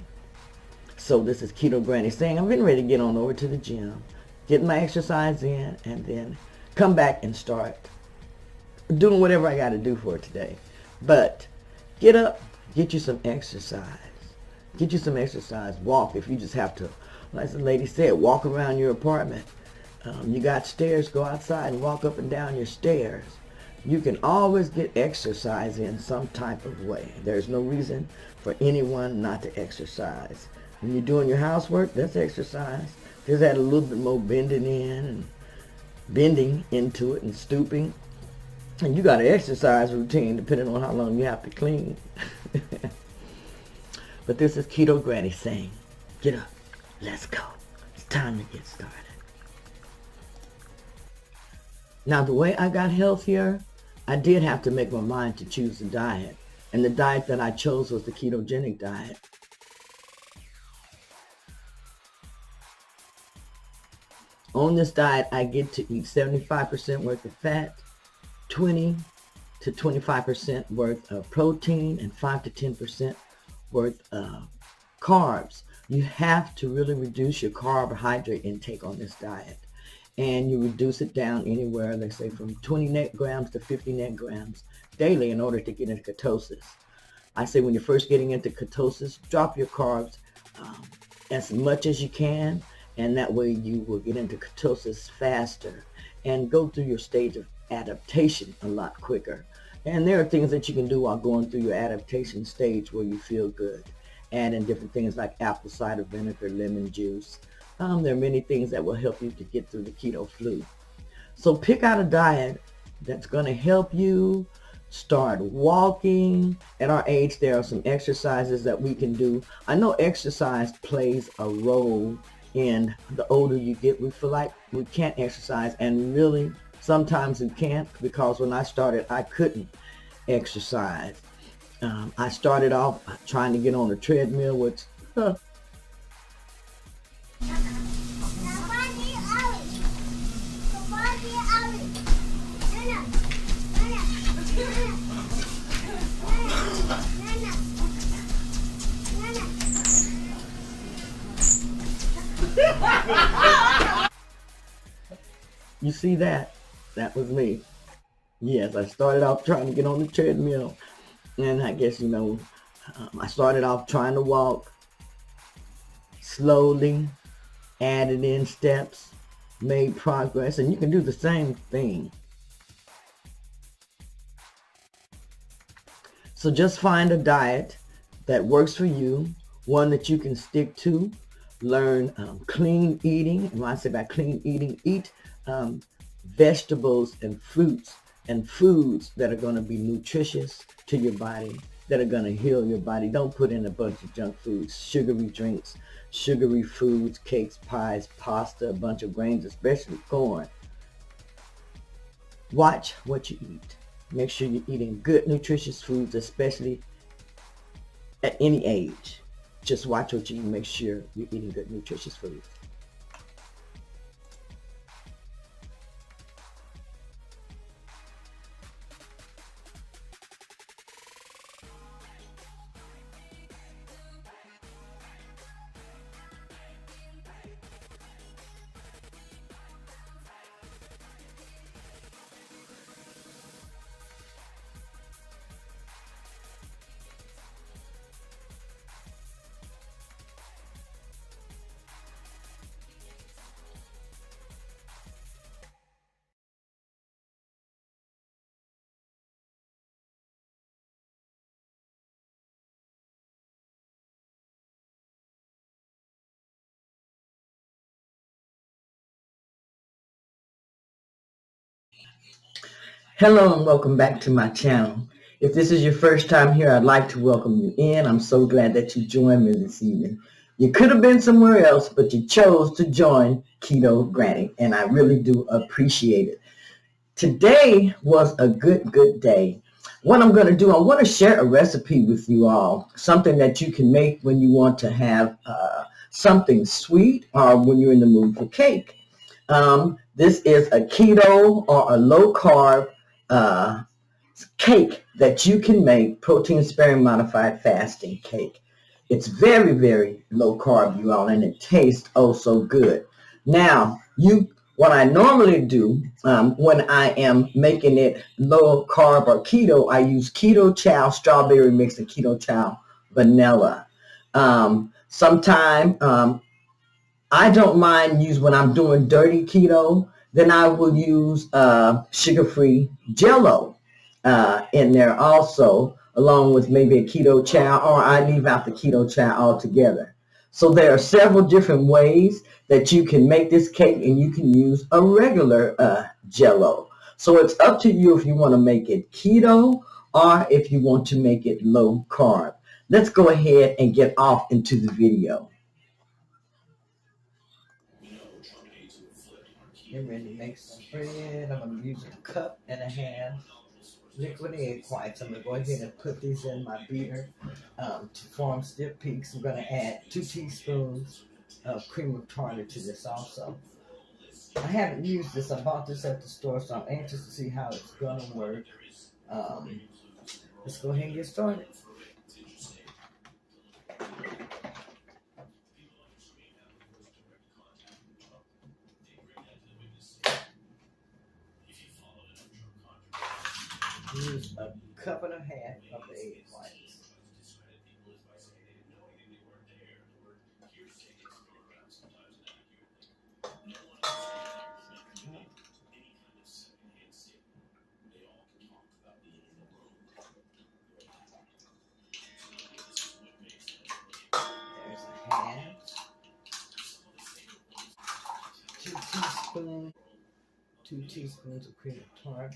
So this is Keto Granny saying I'm getting ready to get on over to the gym, get my exercise in, and then come back and start doing whatever I got to do for today. But get up, get you some exercise. Get you some exercise. Walk if you just have to. Like the lady said, walk around your apartment. You got stairs, go outside and walk up and down your stairs. You can always get exercise in some type of way. There's no reason for anyone not to exercise. When you're doing your housework, that's exercise. Just add a little bit more bending in and bending into it and stooping. And you got an exercise routine depending on how long you have to clean. But this is Keto Granny saying, get up, let's go. It's time to get started. Now, the way I got healthier, I did have to make my mind to choose a diet. And the diet that I chose was the ketogenic diet. On this diet, I get to eat 75% worth of fat, 20 to 25% worth of protein, and 5 to 10% worth of carbs. You have to really reduce your carbohydrate intake on this diet. And you reduce it down anywhere, they say from 20 net grams to 50 net grams daily in order to get into ketosis. I say when you're first getting into ketosis, drop your carbs as much as you can, and that way you will get into ketosis faster and go through your stage of adaptation a lot quicker. And there are things that you can do while going through your adaptation stage where you feel good. Add in different things like apple cider vinegar, lemon juice. There are many things that will help you to get through the keto flu. So pick out a diet that's going to help you start walking. At our age, there are some exercises that we can do. I know exercise plays a role in the older you get. We feel like we can't exercise, and really sometimes we can't, because when I started, I couldn't exercise. I started off trying to get on the treadmill, which you see that? That was me. Yes, I started off trying to get on the treadmill. And I guess, I started off trying to walk slowly, added in steps, made progress, and you can do the same thing. So just find a diet that works for you, one that you can stick to. Learn clean eating. And when I say by clean eating, eat vegetables and fruits and foods that are going to be nutritious to your body, that are going to heal your body. Don't put in a bunch of junk foods, sugary drinks, sugary foods, cakes, pies, pasta, a bunch of grains, especially corn. Watch what you eat. Make sure you're eating good, nutritious foods, especially at any age. Just watch what you eat and make sure you're eating good, nutritious foods. Hello and welcome back to my channel. If this is your first time here, I'd like to welcome you in. I'm so glad that you joined me this evening. You could have been somewhere else, but you chose to join Keto Granny, and I really do appreciate it. Today was a good day. What I'm going to do, I want to share a recipe with you all, something that you can make when you want to have something sweet or when you're in the mood for cake. This is a keto or a low carb uh, cake that you can make, protein sparing modified fasting cake. It's very low carb, you all, and it tastes oh so good. Now, what I normally do when I am making it low carb or keto, I use keto chow strawberry mix and keto chow vanilla. Sometime I don't mind use when I'm doing dirty keto, then I will use sugar-free Jello in there also, along with maybe a keto chow, or I leave out the keto chow altogether. So there are several different ways that you can make this cake, and you can use a regular Jello. So it's up to you if you want to make it keto or if you want to make it low carb. Let's go ahead and get off into the video. Get ready to make some bread. I'm going to use a cup and a half liquid egg whites. I'm going to go ahead and put these in my beater to form stiff peaks. I'm going to add 2 teaspoons of cream of tartar to this also. I haven't used this. I bought this at the store, so I'm anxious to see how it's going to work. Let's go ahead and get started. Use a cup and a half of the egg whites. There's a half. 2 teaspoons of cream of tartar.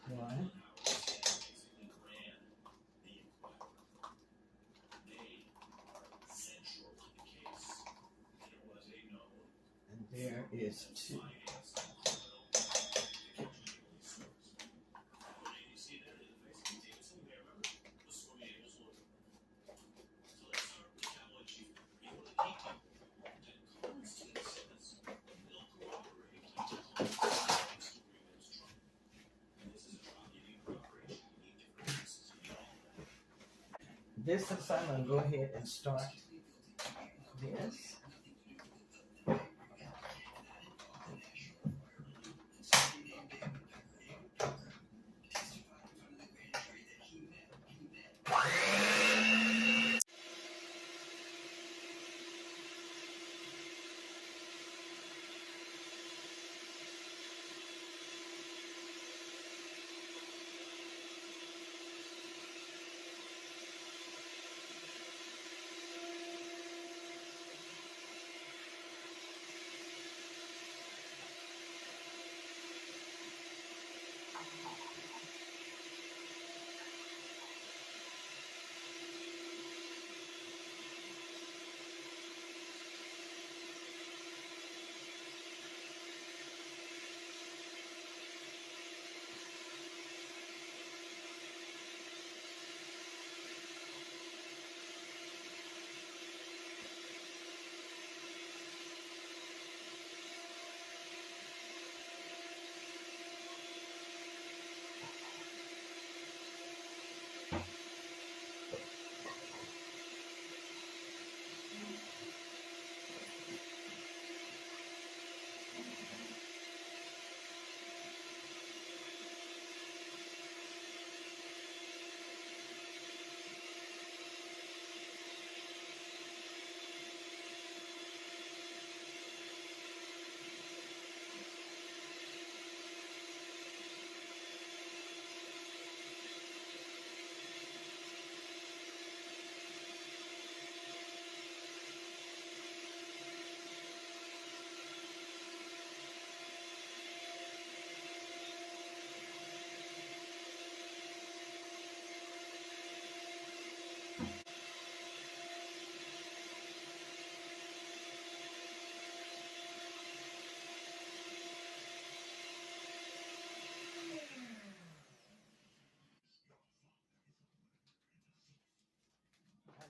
One. And there is 2. This is I'm going to go ahead and start this.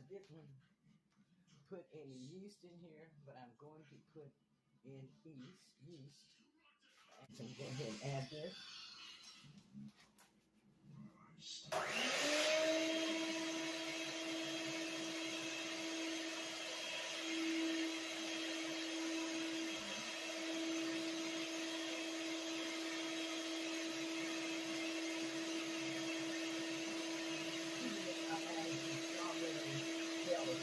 didn't put any yeast in here, but I'm going to put in yeast. So go ahead and add this. I'm adding some strawberry jelly.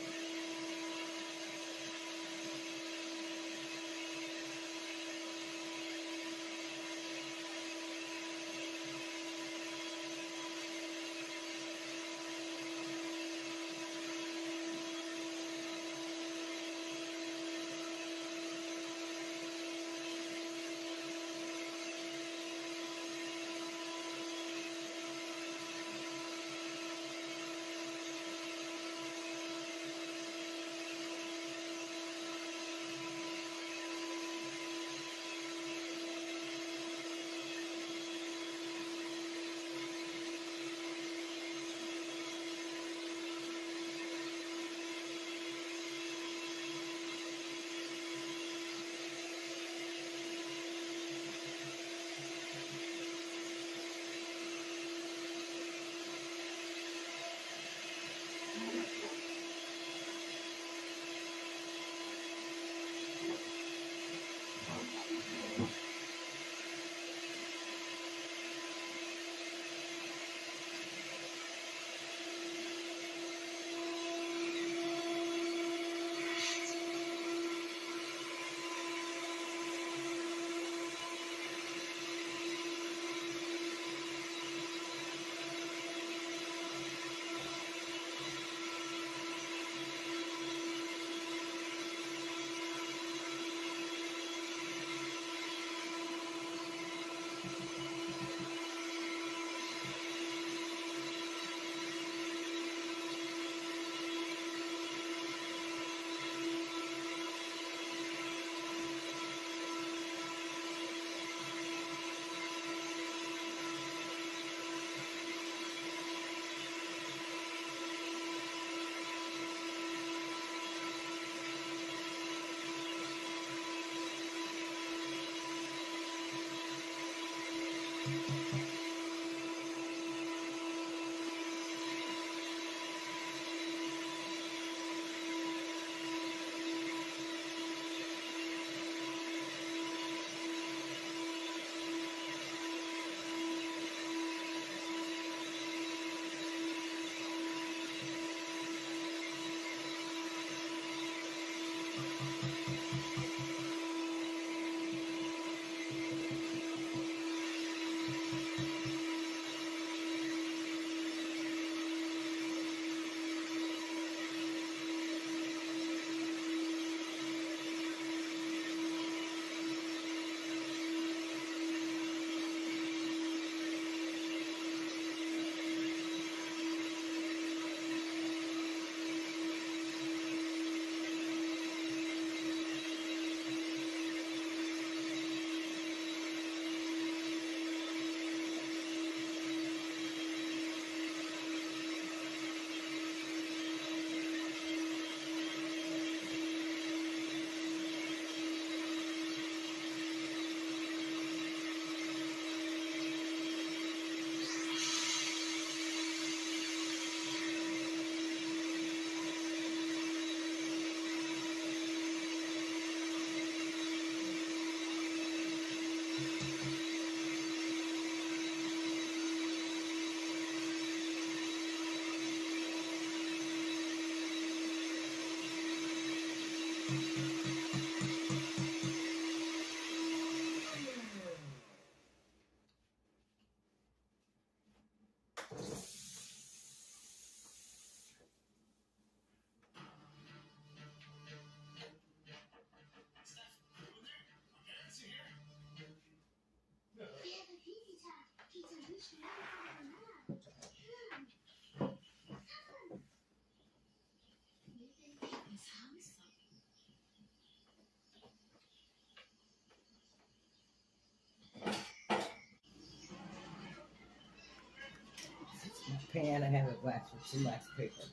Pan, I have it waxed with some wax paper.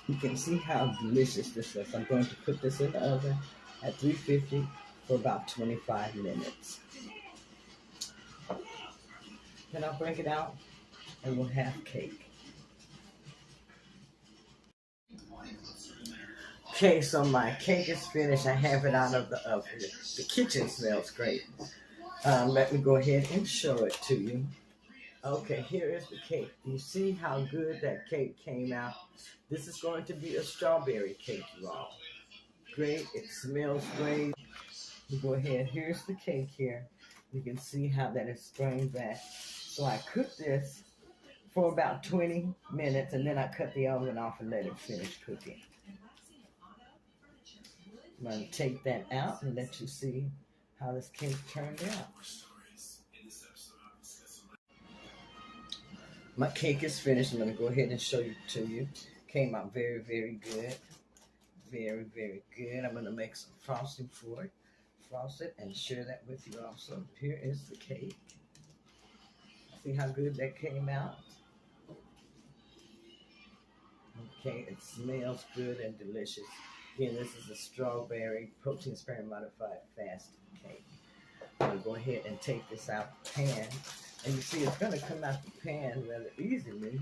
You can see how delicious this is. I'm going to put this in the oven at 350 for about 25 minutes. Then I'll break it out and we'll have cake. Okay, so my cake is finished. I have it out of the oven. The kitchen smells great. Let me go ahead and show it to you. Okay, here is the cake. You see how good that cake came out? This is going to be a strawberry cake, you all. Great, it smells great. You go ahead, here's the cake here. You can see how that is spraying back. So I cooked this for about 20 minutes and then I cut the oven off and let it finish cooking. I'm going to take that out and let you see how this cake turned out. My cake is finished. I'm going to go ahead and show it to you. Came out very, very good. Very, very good. I'm going to make some frosting for it. Frost it and share that with you also. Here is the cake. See how good that came out? Okay, it smells good and delicious. Again, this is a strawberry protein sparing modified fast cake. I'm going to go ahead and take this out the pan. And you see it's going to come out the pan rather easily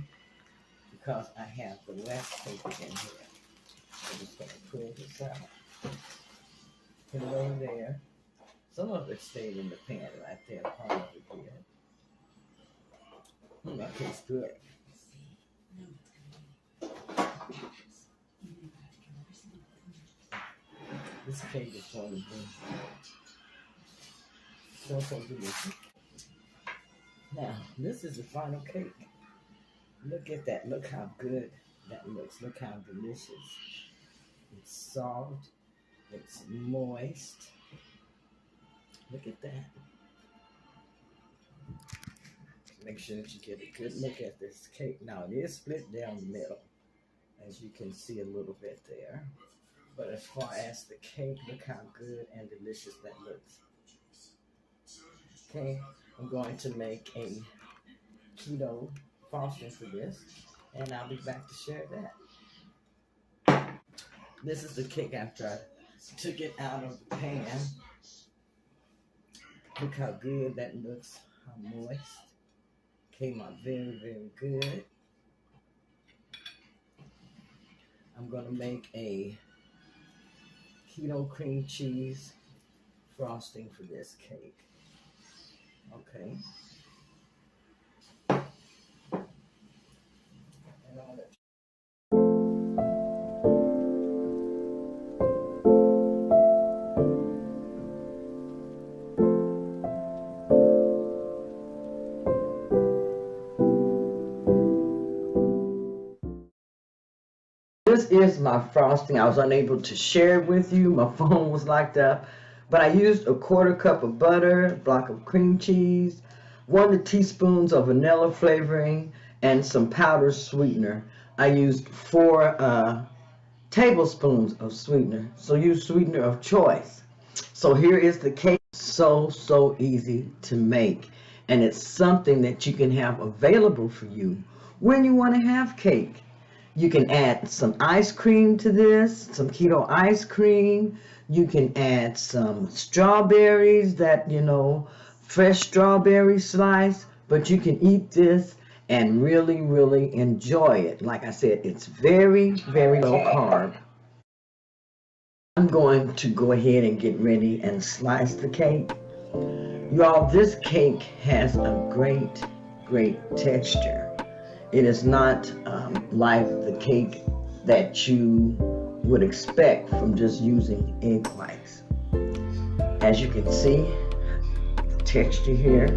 because I have the wax paper in here. I'm just going to pull this out. Put it over there. Some of it stayed in the pan right there. Part of it did. That tastes good. This cake is going to be so delicious. Now, this is the final cake. Look at that. Look how good that looks. Look how delicious. It's soft. It's moist. Look at that. Make sure that you get a good look at this cake. Now, it is split down the middle, as you can see a little bit there. But as far as the cake, look how good and delicious that looks. Okay, I'm going to make a keto frosting for this, and I'll be back to share that. This is the cake after I took it out of the pan. Look how good that looks, how moist. Came out very, very good. I'm going to make a keto cream cheese frosting for this cake. Okay. And all that. This is my frosting. I was unable to share it with you. My phone was locked up. But I used a 1/4 cup of butter, a block of cream cheese, 1 teaspoon of vanilla flavoring, and some powdered sweetener. I used 4 tablespoons of sweetener. So use sweetener of choice. So here is the cake. So easy to make. And it's something that you can have available for you when you want to have cake. You can add some ice cream to this, some keto ice cream. You can add some strawberries that, fresh strawberry slice. But you can eat this and really enjoy it. Like I said, it's very low carb. I'm going to go ahead and get ready and slice the cake. Y'all, this cake has a great texture. It is not like the cake that you would expect from just using egg whites. As you can see, the texture here.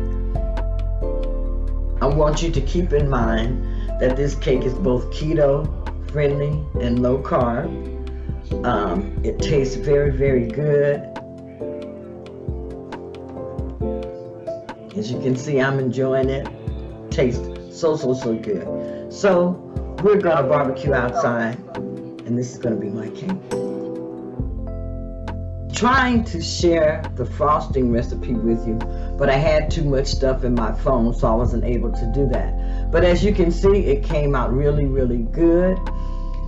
I want you to keep in mind that this cake is both keto friendly and low carb. It tastes very good. As you can see, I'm enjoying it. Tastes so good. So we're gonna barbecue outside, and this is gonna be my cake. Trying to share the frosting recipe with you, but I had too much stuff in my phone, so I wasn't able to do that. But as you can see, it came out really good.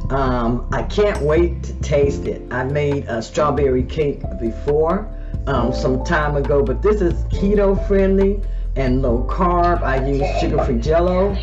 I can't wait to taste it. I made a strawberry cake before, some time ago, but this is keto friendly and low carb. I use sugar-free Jell-O.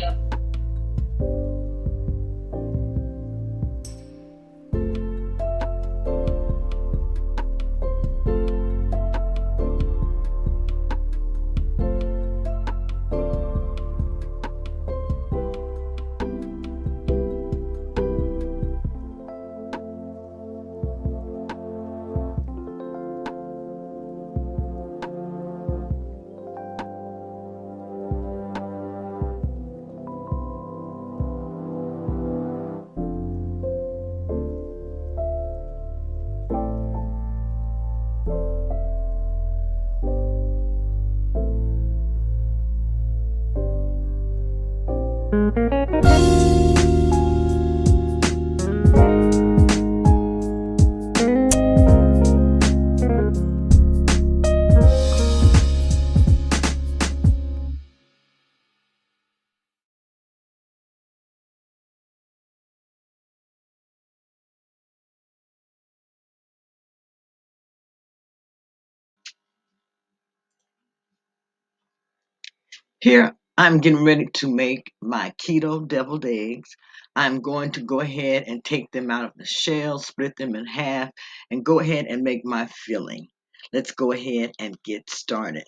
Here, I'm getting ready to make my keto deviled eggs. I'm going to go ahead and take them out of the shell, split them in half, and go ahead and make my filling. Let's go ahead and get started.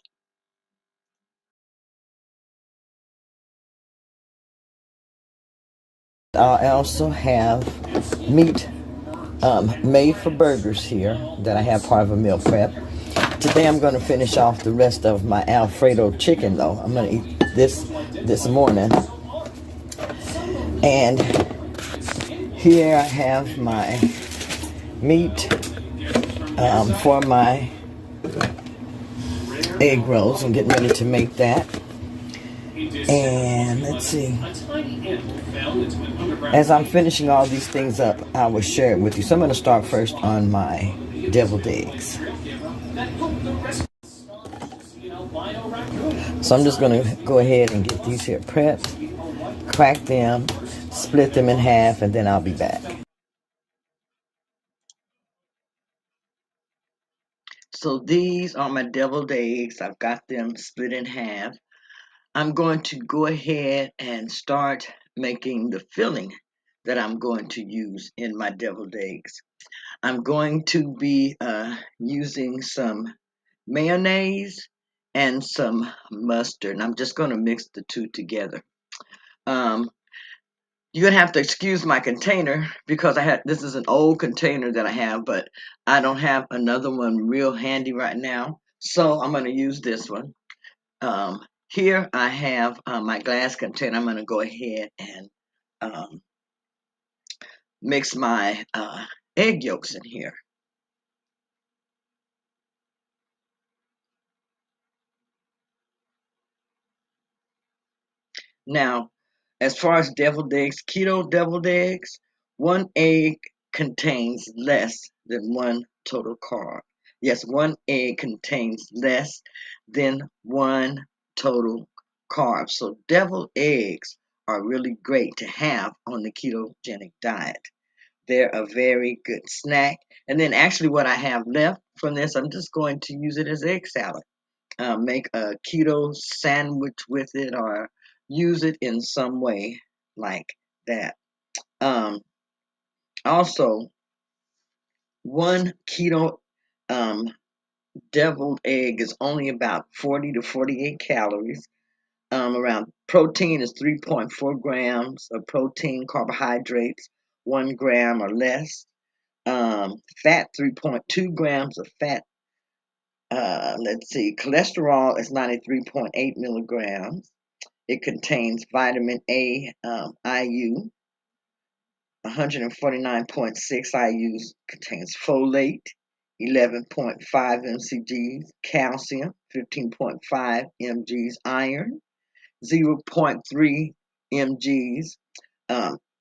I also have meat made for burgers here that I have part of a meal prep. Today I'm going to finish off the rest of my Alfredo chicken though. I'm going to eat this morning. And here I have my meat for my egg rolls. I'm getting ready to make that. And let's see. As I'm finishing all these things up, I will share it with you. So I'm going to start first on my deviled eggs. So I'm just going to go ahead and get these here prepped, crack them, split them in half, and then I'll be back. So these are my deviled eggs. I've got them split in half. I'm going to go ahead and start making the filling that I'm going to use in my deviled eggs. I'm going to be using some mayonnaise and some mustard, and I'm just going to mix the two together. You're gonna have to excuse my container because this is an old container that I have, but I don't have another one real handy right now, so I'm gonna use this one. Here I have my glass container. I'm gonna go ahead and mix my egg yolks in here. Now, as far as deviled eggs, keto deviled eggs, one egg contains less than one total carb. Yes, one egg contains less than one total carb. So deviled eggs are really great to have on the ketogenic diet. They're a very good snack. And then actually what I have left from this, I'm just going to use it as egg salad. Make a keto sandwich with it or use it in some way like that. Also, one keto deviled egg is only about 40 to 48 calories. Around protein is 3.4 grams of protein, carbohydrates 1 gram or less, fat 3.2 grams of fat. Let's see, cholesterol is 93.8 milligrams. It contains vitamin A, IU, 149.6 IUs, contains folate, 11.5 mcgs, calcium, 15.5 mgs, iron, 0.3 mgs,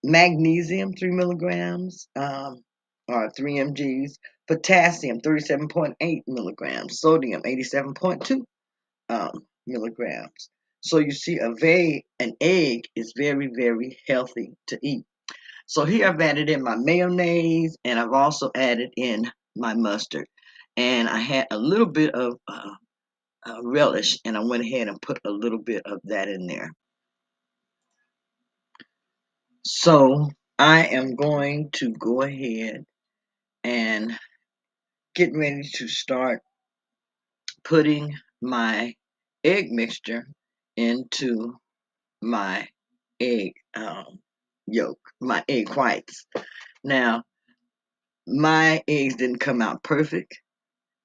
magnesium, 3 milligrams, or 3 mgs, potassium, 37.8 milligrams, sodium, 87.2 milligrams. So you see, an egg is very, very healthy to eat. So here I've added in my mayonnaise, and I've also added in my mustard. And I had a little bit of relish, and I went ahead and put a little bit of that in there. So I am going to go ahead and get ready to start putting my egg mixture into my egg yolk, my egg whites. Now, my eggs didn't come out perfect,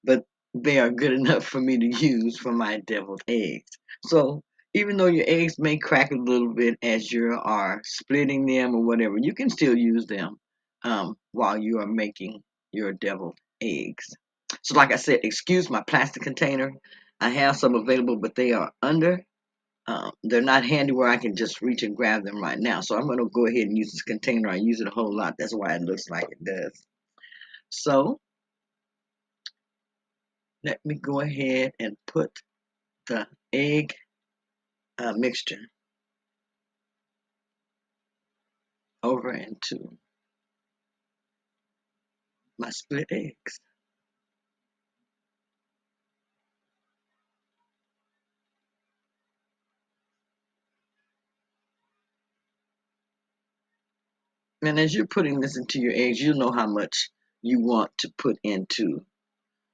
but they are good enough for me to use for my deviled eggs. So even though your eggs may crack a little bit as you are splitting them or whatever, you can still use them while you are making your deviled eggs. So like I said, excuse my plastic container. I have some available, but they are under. They're not handy where I can just reach and grab them right now. So I'm going to go ahead and use this container. I use it a whole lot. That's why it looks like it does. So let me go ahead and put the egg mixture over into my split eggs. And as you're putting this into your eggs, you'll know how much you want to put into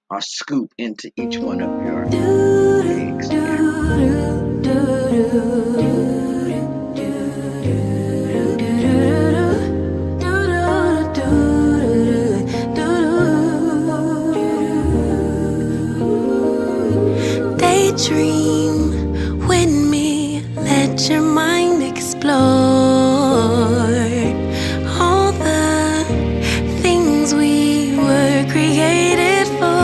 or scoop into each one of your eggs. Daydream with me, let your mind explore all the things we were created for.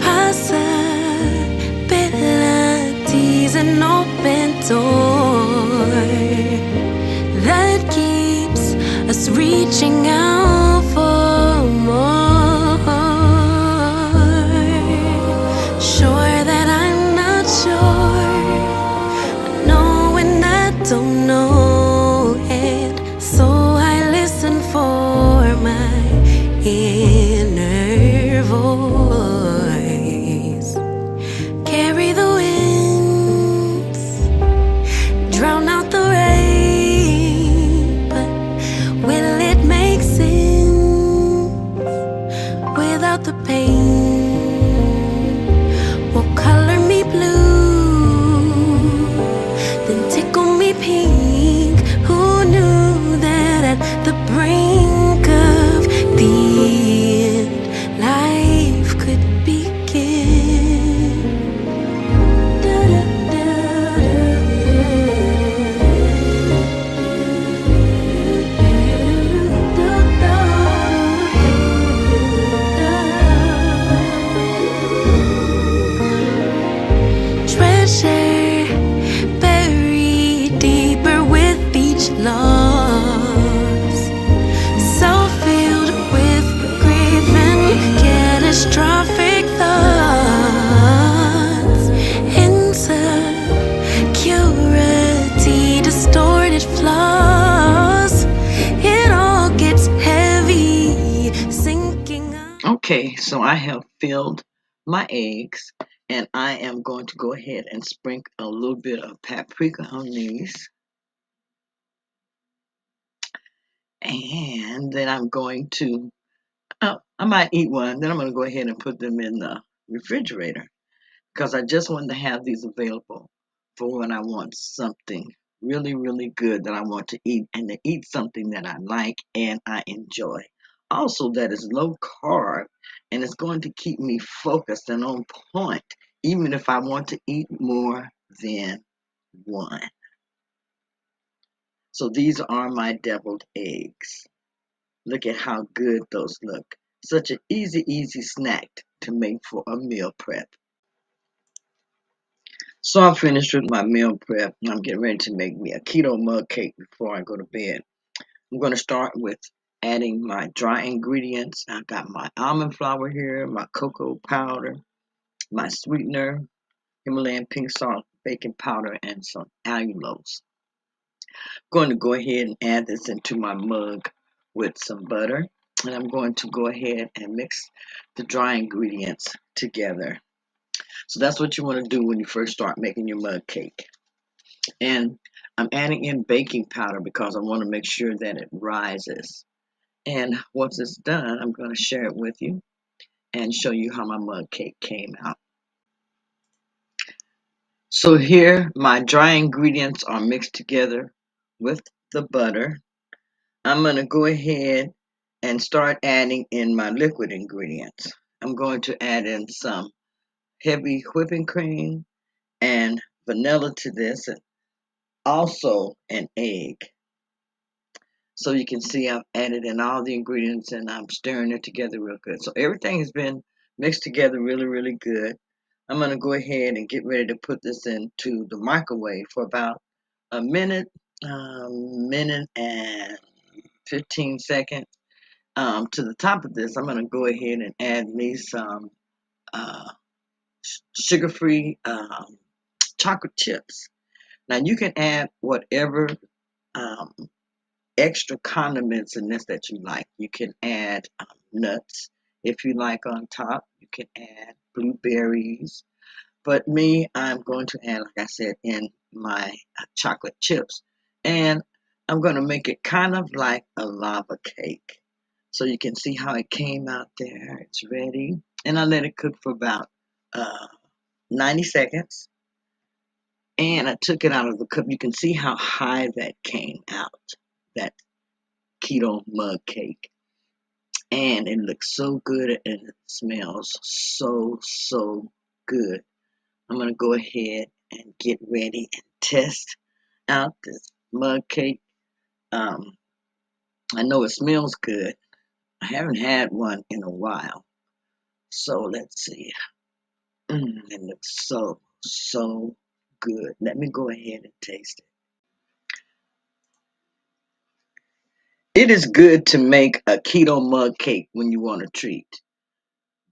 Possibilities, an open door that keeps us reaching out for more. Don't know it, so I listen for my inner voice. Carry the winds, drown out the rain, but will it make sense without the pain? Will color me blue, then tickle me pink. Who knew that at the brink of the end, life could begin? Treasure buried deeper with each loss, so filled with grief and catastrophic thoughts, insecurity, distorted flaws. It all gets heavy, sinking up. Okay, so I have filled my eggs, and I am going to go ahead and sprinkle a little bit of paprika on these. And then I'm going to, I might eat one. Then I'm going to go ahead and put them in the refrigerator because I just wanted to have these available for when I want something really, really good that I want to eat and to eat something that I like and I enjoy. Also, that is low carb and it's going to keep me focused and on point, even if I want to eat more than one. So these are my deviled eggs. Look at how good those look. Such an easy snack to make for a meal prep. So I'm finished with my meal prep and I'm getting ready to make me a keto mug cake before I go to bed. I'm going to start with adding my dry ingredients. I've got my almond flour here, my cocoa powder, my sweetener, Himalayan pink salt, baking powder, and some allulose. I'm going to go ahead and add this into my mug with some butter. And I'm going to go ahead and mix the dry ingredients together. So that's what you want to do when you first start making your mug cake. And I'm adding in baking powder because I want to make sure that it rises. And once it's done, I'm going to share it with you and show you how my mug cake came out. So here, my dry ingredients are mixed together with the butter. I'm going to go ahead and start adding in my liquid ingredients. I'm going to add in some heavy whipping cream and vanilla to this, and also an egg. So you can see I've added in all the ingredients and I'm stirring it together real good. So everything has been mixed together really good. I'm going to go ahead and get ready to put this into the microwave for about a minute, minute and 15 seconds. To the top of this, I'm going to go ahead and add me some uh, sugar-free chocolate chips. Now you can add whatever um, extra condiments in this that you like. You can add nuts if you like on top. You can add blueberries. But me, I'm going to add, like I said, in my chocolate chips. And I'm going to make it kind of like a lava cake. So you can see how it came out there. It's ready. And I let it cook for about 90 seconds. And I took it out of the cup. You can see how high that came out, that keto mug cake. And it looks so good and it smells so good. I'm going to go ahead and get ready and test out this mug cake. I know it smells good. I haven't had one in a while. So let's see. It looks so good. Let me go ahead and taste it. It is good to make a keto mug cake when you want a treat.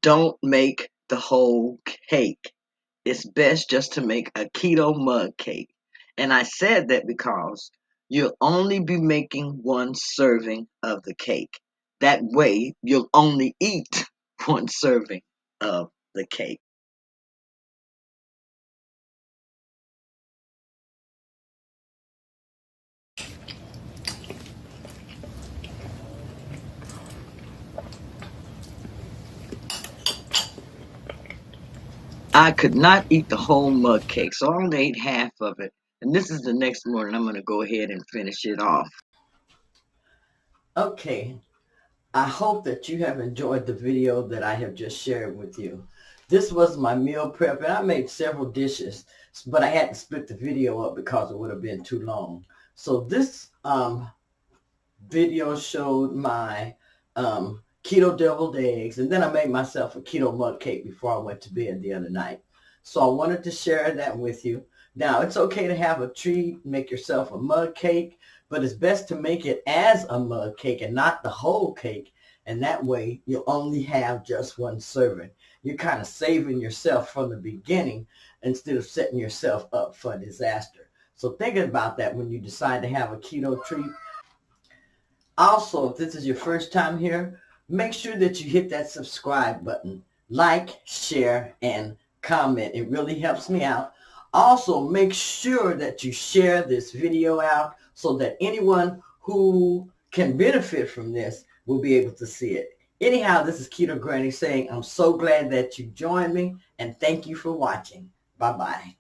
Don't make the whole cake. It's best just to make a keto mug cake. And I said that because you'll only be making one serving of the cake. That way, you'll only eat one serving of the cake. I could not eat the whole mug cake, so I only ate half of it. And this is the next morning. I'm going to go ahead and finish it off. Okay, I hope that you have enjoyed the video that I have just shared with you. This was my meal prep, and I made several dishes, but I had to split the video up because it would have been too long. So this video showed my keto deviled eggs, and then I made myself a keto mug cake before I went to bed the other night. So I wanted to share that with you. Now, it's okay to have a treat, make yourself a mug cake, but it's best to make it as a mug cake and not the whole cake. And that way, you'll only have just one serving. You're kind of saving yourself from the beginning instead of setting yourself up for a disaster. So think about that when you decide to have a keto treat. Also, if this is your first time here, make sure that you hit that subscribe button. Like, share, and comment. It really helps me out. Also, make sure that you share this video out so that anyone who can benefit from this will be able to see it. Anyhow, this is Keto Granny saying I'm so glad that you joined me, and thank you for watching. Bye-bye.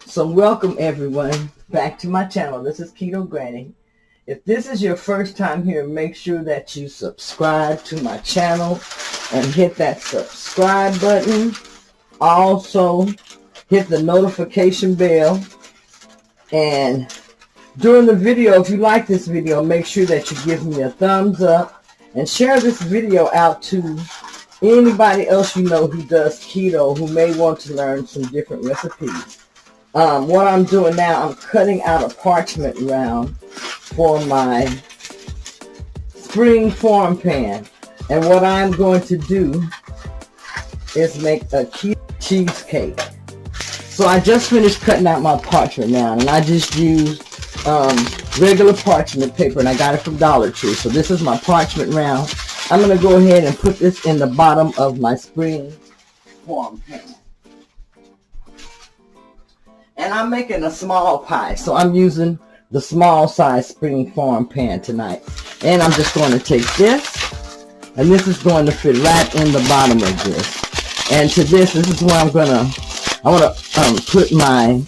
So welcome everyone back to my channel. This is Keto Granny. If this is your first time here, make sure that you subscribe to my channel and hit that subscribe button. Also, hit the notification bell. And during the video, if you like this video, make sure that you give me a thumbs up and share this video out to anybody else you know who does keto, who may want to learn some different recipes. What I'm doing now, I'm cutting out a parchment round for my spring form pan. And what I'm going to do is make a cheesecake. So I just finished cutting out my parchment round, and I just used regular parchment paper, and I got it from Dollar Tree. So this is my parchment round. I'm going to go ahead and put this in the bottom of my spring form pan. And I'm making a small pie, so I'm using the small size spring form pan tonight. And I'm just going to take this, and this is going to fit right in the bottom of this. And to this is where I want to put my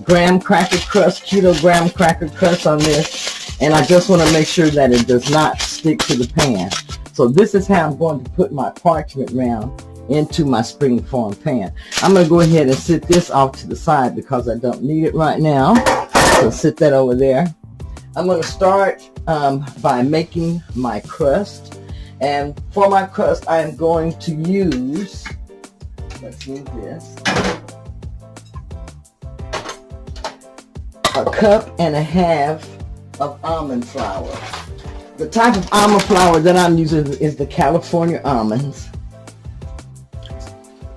graham cracker crust, keto graham cracker crust on this. And I just want to make sure that it does not stick to the pan. So this is how I'm going to put my parchment round into my spring form pan. I'm going to go ahead and sit this off to the side because I don't need it right now. So sit that over there. I'm going to start by making my crust. And for my crust, I am going to use, let's move this, a cup and a half of almond flour. The type of almond flour that I'm using is the California almonds.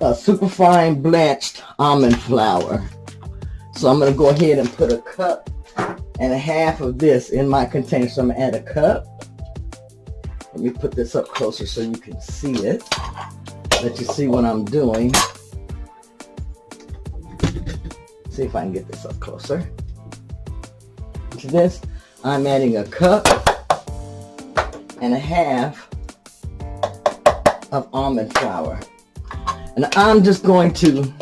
A superfine blanched almond flour. So I'm going to go ahead and put a cup and a half of this in my container. So I'm going to add a cup. Let me put this up closer so you can see it. Let you see what I'm doing. See if I can get this up closer. To this, I'm adding a cup and a half of almond flour. And I'm just going to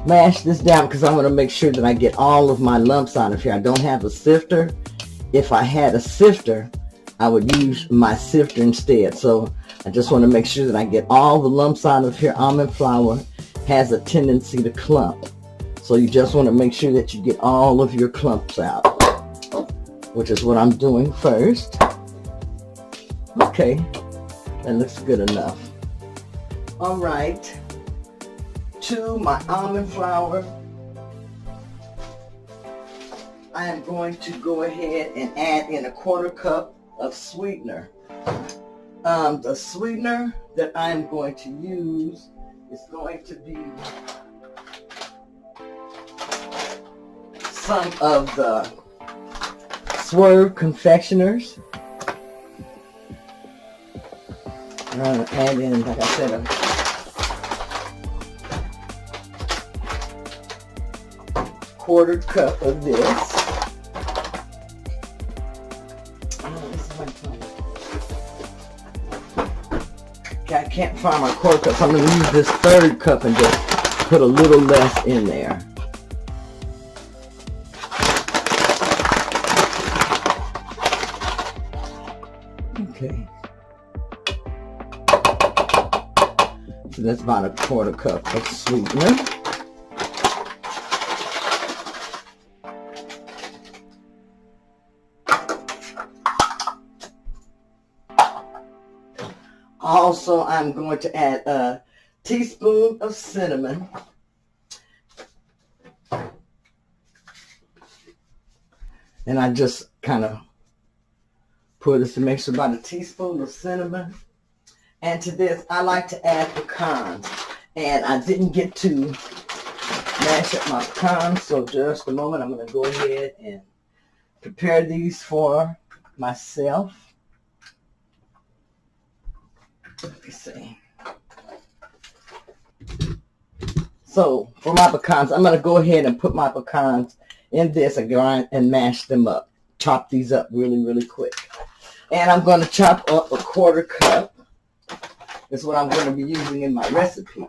mash this down because I want to make sure that I get all of my lumps out of here. I don't have a sifter. If I had a sifter, I would use my sifter instead. So I just want to make sure that I get all the lumps out of here. Almond flour has a tendency to clump. So you just want to make sure that you get all of your clumps out, which is what I'm doing first. Okay, that looks good enough. All right, to my almond flour, I am going to go ahead and add in a quarter cup of sweetener. The sweetener that I'm going to use is going to be some of the Swerve confectioners. I'm going to add in, like I said, a quarter cup of this. Okay, I can't find my quarter cup, so I'm going to use this third cup and just put a little less in there. Okay. So that's about a quarter cup of sweetener. Also, I'm going to add a teaspoon of cinnamon. And I just kind of pour this to mix about a teaspoon of cinnamon. And to this, I like to add pecans. And I didn't get to mash up my pecans, so just a moment, I'm going to go ahead and prepare these for myself. Let me see. So for my pecans, I'm going to go ahead and put my pecans in this and grind and mash them up. chop these up really, really quick. And I'm going to chop up a 1/4 cup. That's what I'm going to be using in my recipe.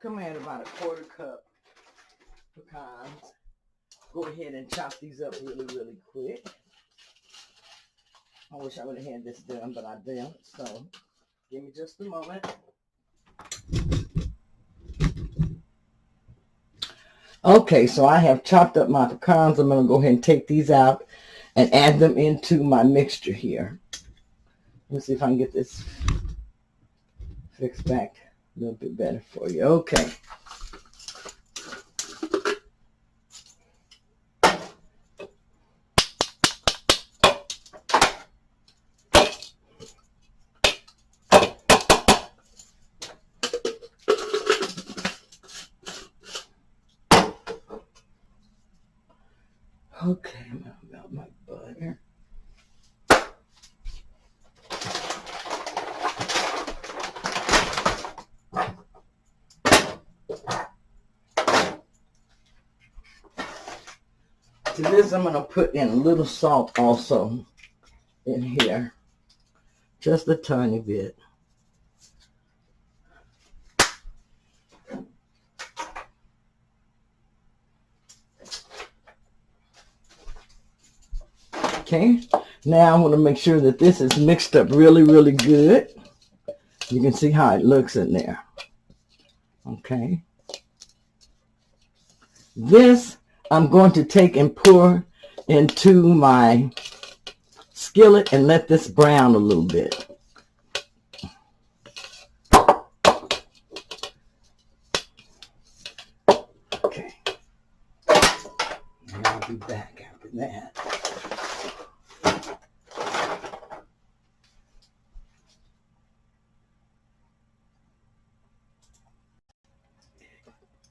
Come add about a 1/4 cup pecans. Go ahead and chop these up really, really quick. I wish I would have had this done, but I didn't. So give me just a moment. Okay, so I have chopped up my pecans. I'm going to go ahead and take these out and add them into my mixture here. Let's see if I can get this fixed back a little bit better for you. Okay. Okay, I'm going to melt my butter. To this, I'm going to put in a little salt also in here. Just a tiny bit. Okay, now I want to make sure that this is mixed up really, really good. You can see how it looks in there. Okay. This I'm going to take and pour into my skillet and let this brown a little bit. Okay. And I'll be back after that.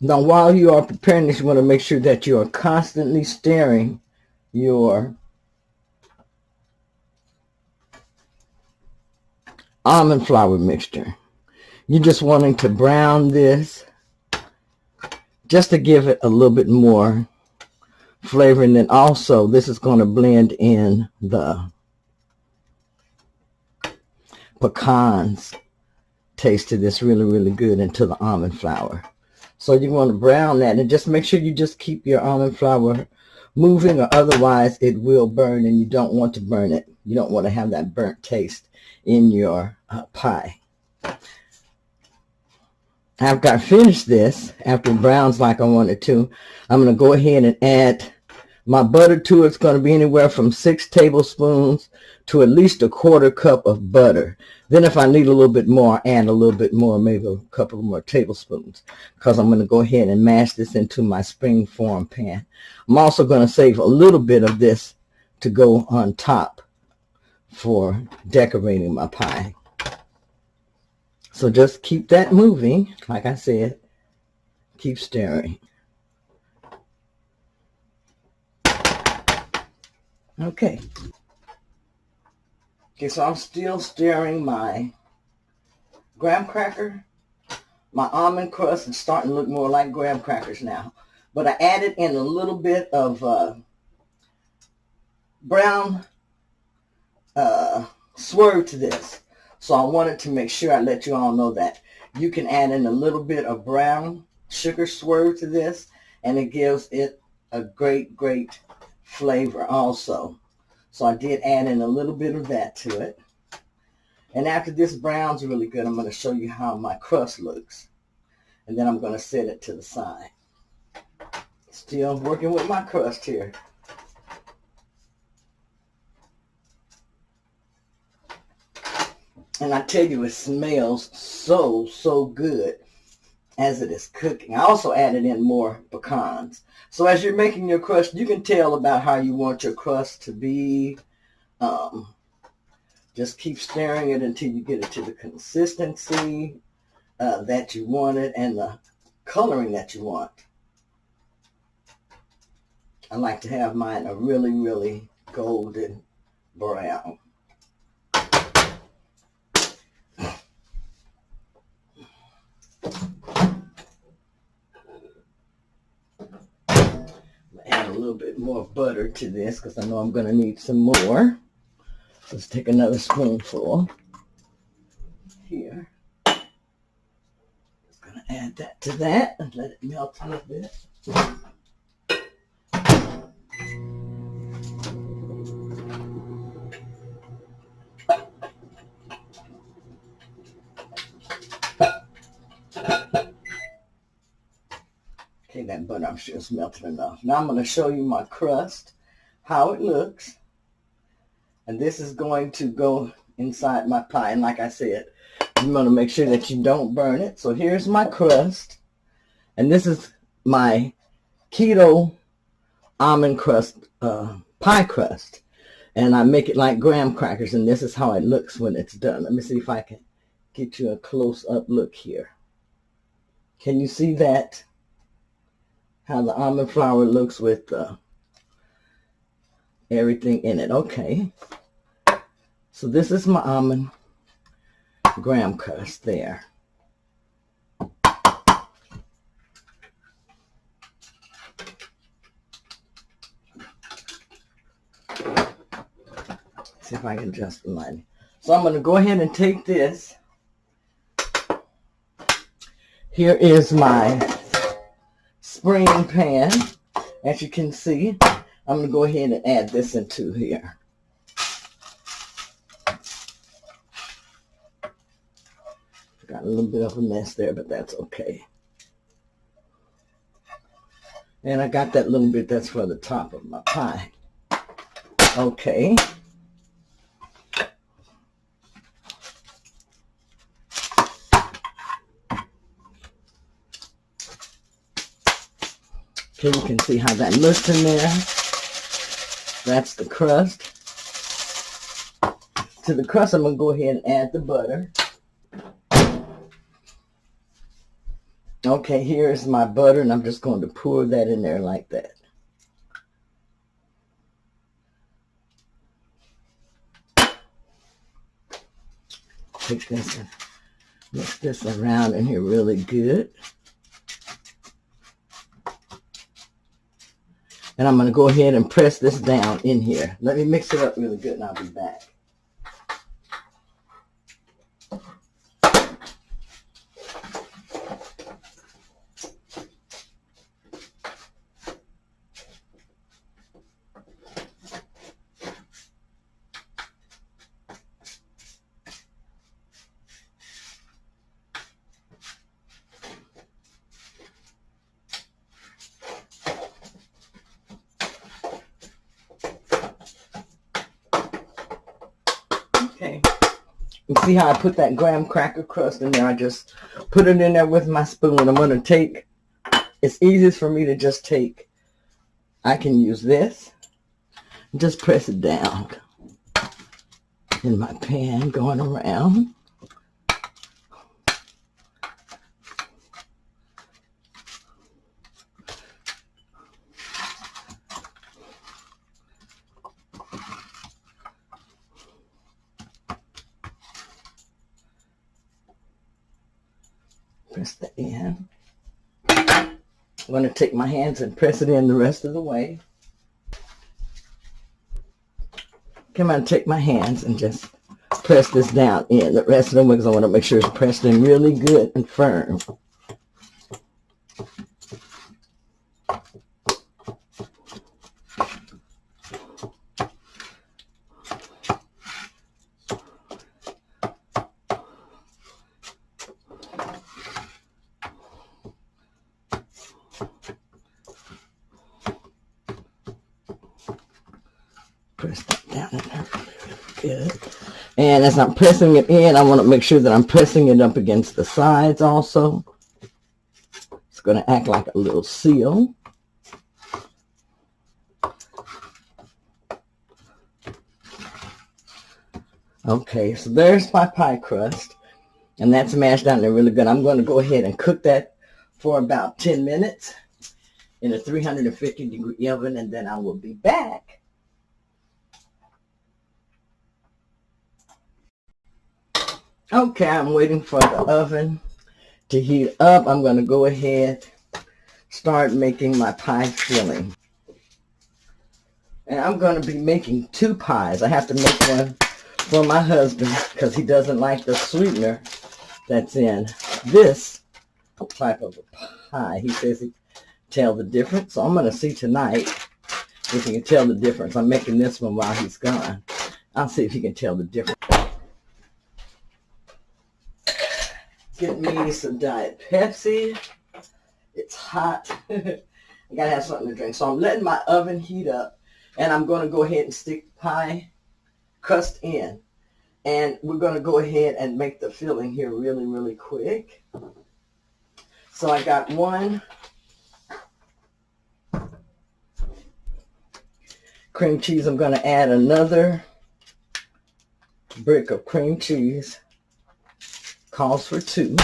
Now, while you are preparing this, you want to make sure that you are constantly stirring your almond flour mixture. You're just wanting to brown this just to give it a little bit more flavor. And then also, this is going to blend in the pecans taste to this really, really good into the almond flour. So you want to brown that and just make sure you just keep your almond flour moving, or otherwise it will burn, and you don't want to burn it. You don't want to have that burnt taste in your pie. After I finish this, after it browns like I want it to, I'm going to go ahead and add my butter to it. It's going to be anywhere from 6 tablespoons to at least a 1/4 cup of butter. Then if I need a little bit more, add a little bit more, maybe a couple more tablespoons, because I'm going to go ahead and mash this into my springform pan. I'm also going to save a little bit of this to go on top for decorating my pie. So just keep that moving. Like I said, keep stirring. Okay. Okay, so I'm still stirring my graham cracker. My almond crust is starting to look more like graham crackers now. But I added in a little bit of brown swerve to this. So I wanted to make sure I let you all know that you can add in a little bit of brown sugar swerve to this, and it gives it a great, great flavor also. So I did add in a little bit of that to it. And after this brown's really good, I'm going to show you how my crust looks. And then I'm going to set it to the side. Still working with my crust here. And I tell you, it smells so, so good as it is cooking. I also added in more pecans. So as you're making your crust, you can tell about how you want your crust to be. Just keep stirring it until you get it to the consistency that you wanted and the coloring that you want. I like to have mine a really, really golden brown. Add a little bit more butter to this because I know I'm going to need some more. Let's take another spoonful here. Just going to add that to that and let it melt a little bit. Okay, that butter I'm sure is melted enough. Now I'm going to show you my crust, how it looks. And this is going to go inside my pie. And like I said, you want to make sure that you don't burn it. So here's my crust. And this is my keto almond crust, pie crust. And I make it like graham crackers. And this is how it looks when it's done. Let me see if I can get you a close-up look here. Can you see that? How the almond flour looks with everything in it. Okay. So this is my almond graham crust there. See if I can adjust the lighting. So I'm going to go ahead and take this. Here is my spring pan. As you can see, I'm going to go ahead and add this into here. Got a little bit of a mess there, but that's okay. And I got that little bit that's for the top of my pie. Okay. Okay, you can see how that looks in there. That's the crust. To the crust, I'm going to go ahead and add the butter. Okay, here's my butter, and I'm just going to pour that in there like that. Take this and mix this around in here really good. And I'm going to go ahead and press this down in here. Let me mix it up really good, and I'll be back. Okay, you see how I put that graham cracker crust in there? I just put it in there with my spoon. I'm going to take, it's easiest for me to just take, I can use this, just press it down in my pan going around. Press that in. I'm going to take my hands and press it in the rest of the way. Come on, take my hands and just press this down in the rest of the way because I want to make sure it's pressed in really good and firm. Press that down in there really good. And as I'm pressing it in, I want to make sure that I'm pressing it up against the sides also. It's going to act like a little seal. Okay, so there's my pie crust. And that's mashed down there really good. I'm going to go ahead and cook that for about 10 minutes in a 350-degree oven, and then I will be back. Okay, I'm waiting for the oven to heat up. I'm going to go ahead, start making my pie filling. And I'm going to be making 2 pies. I have to make one for my husband because he doesn't like the sweetener that's in this type of a pie. He says he can tell the difference. So I'm going to see tonight if he can tell the difference. I'm making this one while he's gone. I'll see if he can tell the difference. Get me some Diet Pepsi. It's hot. I gotta have something to drink. So I'm letting my oven heat up, and I'm going to go ahead and stick pie crust in. And we're going to go ahead and make the filling here really, really quick. So I got 1 cream cheese. I'm going to add another brick of cream cheese. Calls for 2.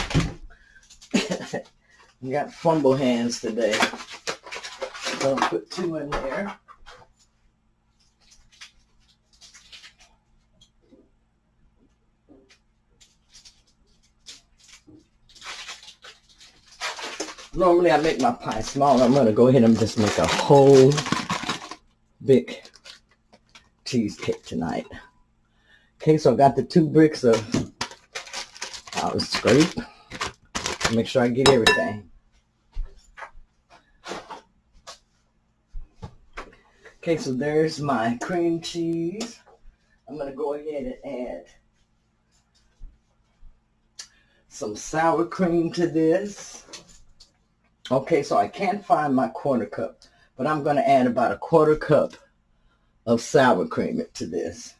We got fumble hands today. So I'll put 2 in there. Normally I make my pie smaller. I'm going to go ahead and just make a whole big cheesecake tonight. Okay, so I got the 2 bricks of, I'll scrape. Make sure I get everything. Okay, so there's my cream cheese. I'm going to go ahead and add some sour cream to this. Okay, so I can't find my 1/4 cup, but I'm going to add about a 1/4 cup of sour cream to this.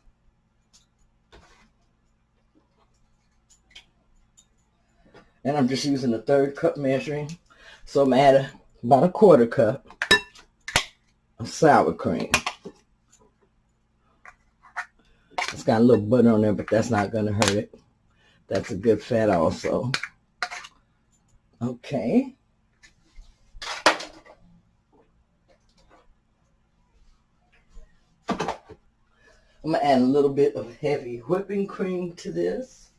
And I'm just using the 1/3 cup measuring. So I'm adding about a 1/4 cup of sour cream. It's got a little butter on there, but that's not going to hurt it. That's a good fat also. Okay. I'm going to add a little bit of heavy whipping cream to this.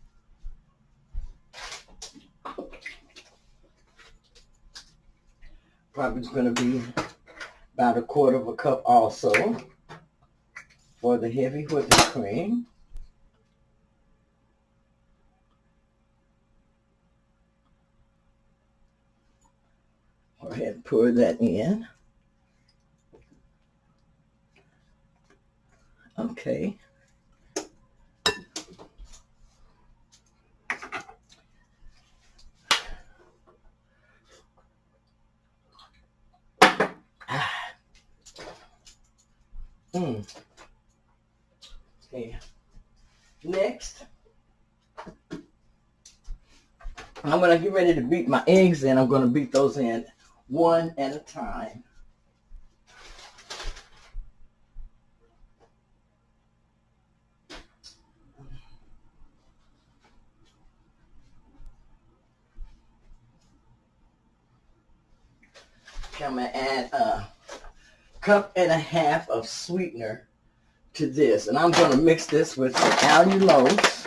Probably going to be about a 1/4 cup also for the heavy whipping cream. Go ahead and pour that in. Okay. Okay. Next, I'm going to get ready to beat my eggs in. I'm going to beat those in one at a time. Okay, I'm going to add a 1.5 cups of sweetener to this. And I'm going to mix this with some allulose.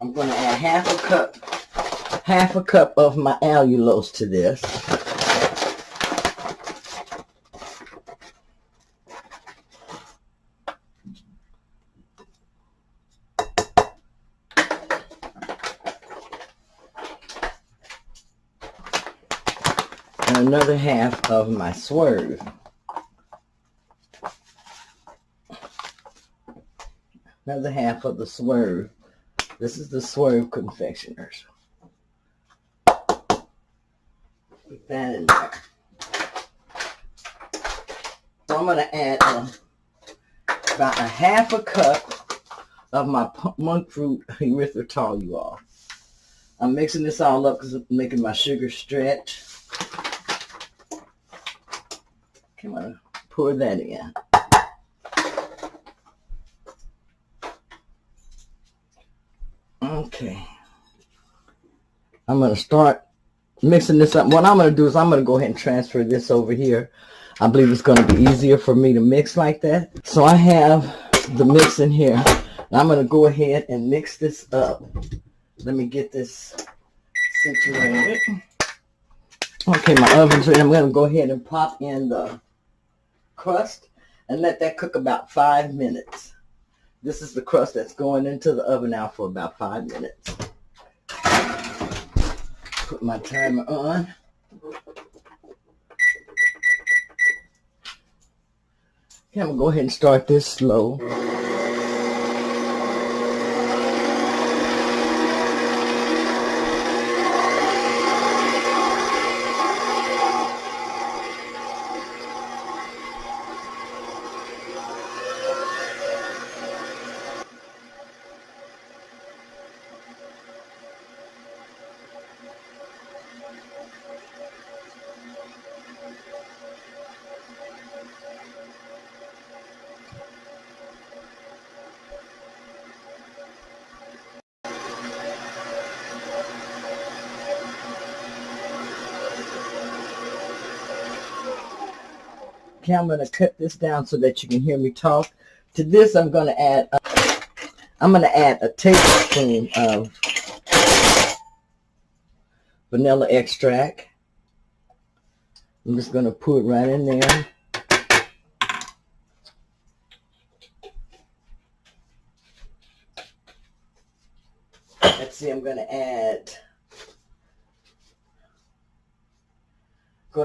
I'm going to add half a cup of my allulose to this. And another half of my swerve. Another half of the swerve. This is the Swerve Confectioners. Put that in there. So I'm going to add about a 1/2 cup of my monk fruit erythritol, you all. I'm mixing this all up because I'm making my sugar stretch. Come on, pour that in. Okay. I'm going to start mixing this up. What I'm going to do is I'm going to go ahead and transfer this over here. I believe it's going to be easier for me to mix like that. So I have the mix in here. I'm going to go ahead and mix this up. Let me get this situated. Okay, my oven's ready. I'm going to go ahead and pop in the crust and let that cook about 5 minutes. This is the crust that's going into the oven now for about 5 minutes. Put my timer on. Okay, I'm going to go ahead and start this slow. Okay, I'm going to cut this down so that you can hear me talk. To this, I'm going to add a tablespoon of vanilla extract. I'm just going to pour it right in there. Let's see, I'm going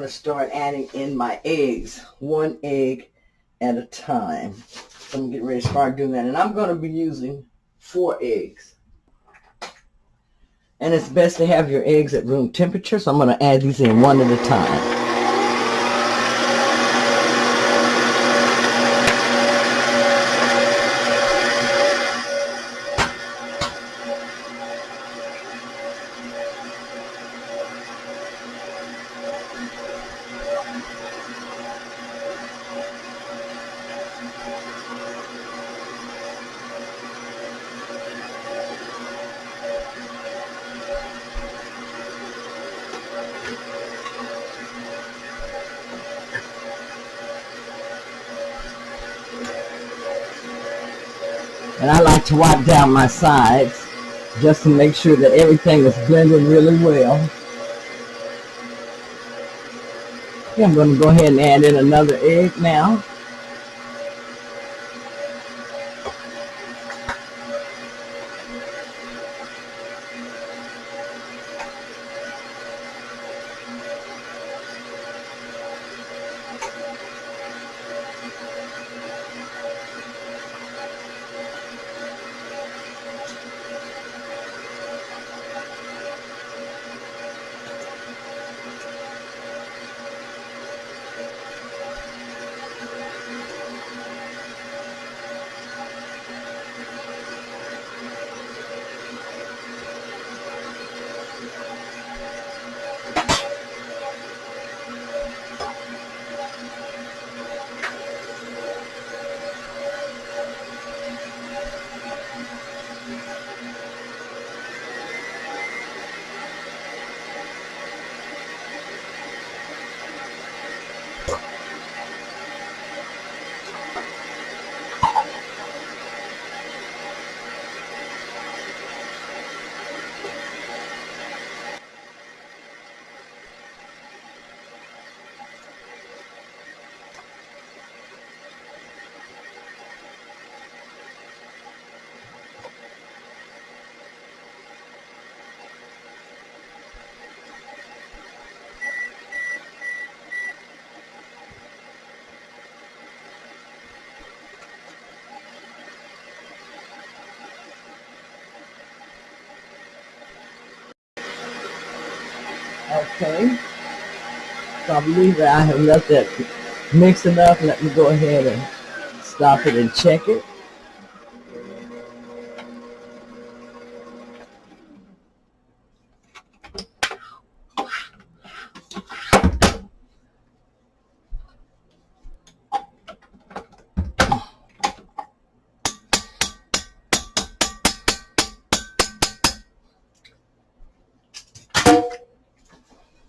to start adding in my eggs, 1 egg at a time. So I'm getting ready to start doing that. And I'm going to be using 4 eggs. And it's best to have your eggs at room temperature, so I'm going to add these in 1 at a time. And I like to wipe down my sides just to make sure that everything is blended really well. Okay, I'm going to go ahead and add in another egg now. Okay, so I believe that I have left that mixed enough. Let me go ahead and stop it and check it.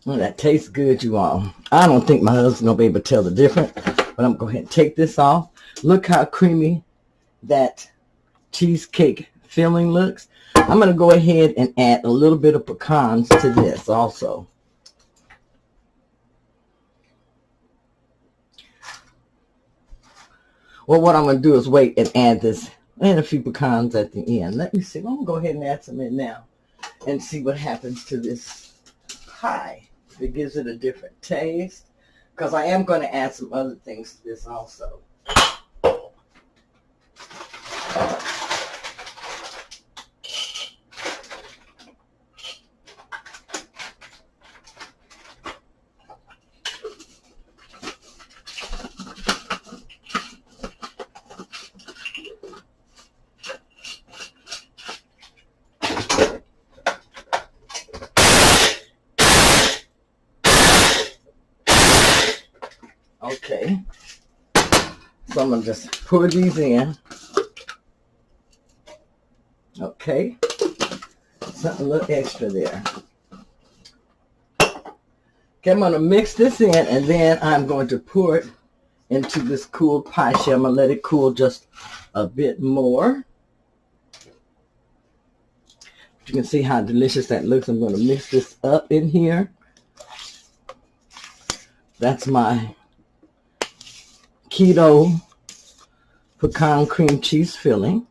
Oh, that tastes good, you all. I don't think my husband's going to be able to tell the difference, but I'm going to go ahead and take this off. Look how creamy that cheesecake filling looks. I'm going to go ahead and add a little bit of pecans to this also. Well, what I'm going to do is wait and add this and a few pecans at the end. Let me see. I'm going to go ahead and add some in now and see what happens to this pie. If it gives it a different taste. Because I am going to add some other things to this also. Okay, so I'm going to just pour these in. Okay, something a little extra there. Okay, I'm going to mix this in, and then I'm going to pour it into this cool pie shell. I'm going to let it cool just a bit more. You can see how delicious that looks. I'm going to mix this up in here. That's my keto pecan cream cheese filling.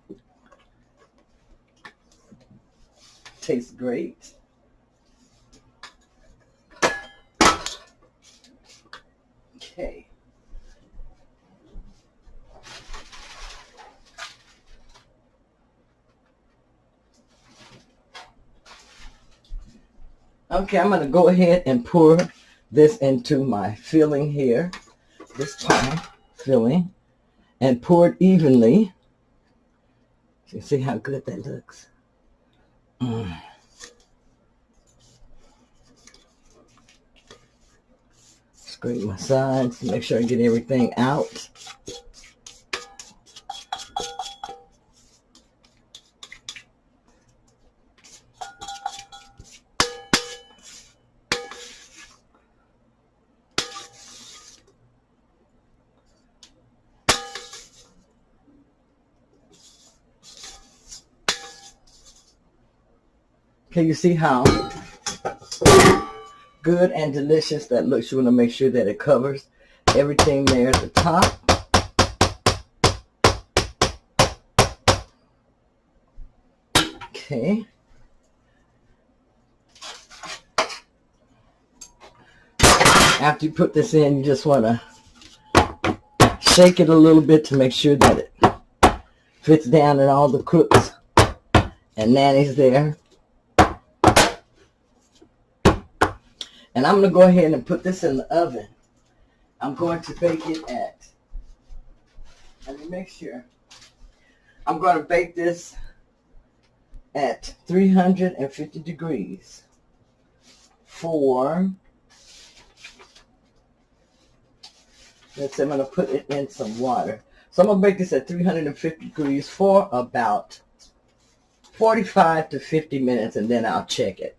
Tastes great. Okay. Okay, I'm going to go ahead and pour this into my filling here, this pie filling, and pour it evenly. You see how good that looks. Scrape my sides, make sure I get everything out. Okay, you see how good and delicious that looks? You want to make sure that it covers everything there at the top. Okay. After you put this in, you just want to shake it a little bit to make sure that it fits down in all the crooks and nannies there. And I'm going to go ahead and put this in the oven. I'm going to bake it at, let me make sure. I'm going to bake this at 350 degrees for, let's say I'm going to put it in some water. So I'm going to bake this at 350 degrees for about 45 to 50 minutes, and then I'll check it.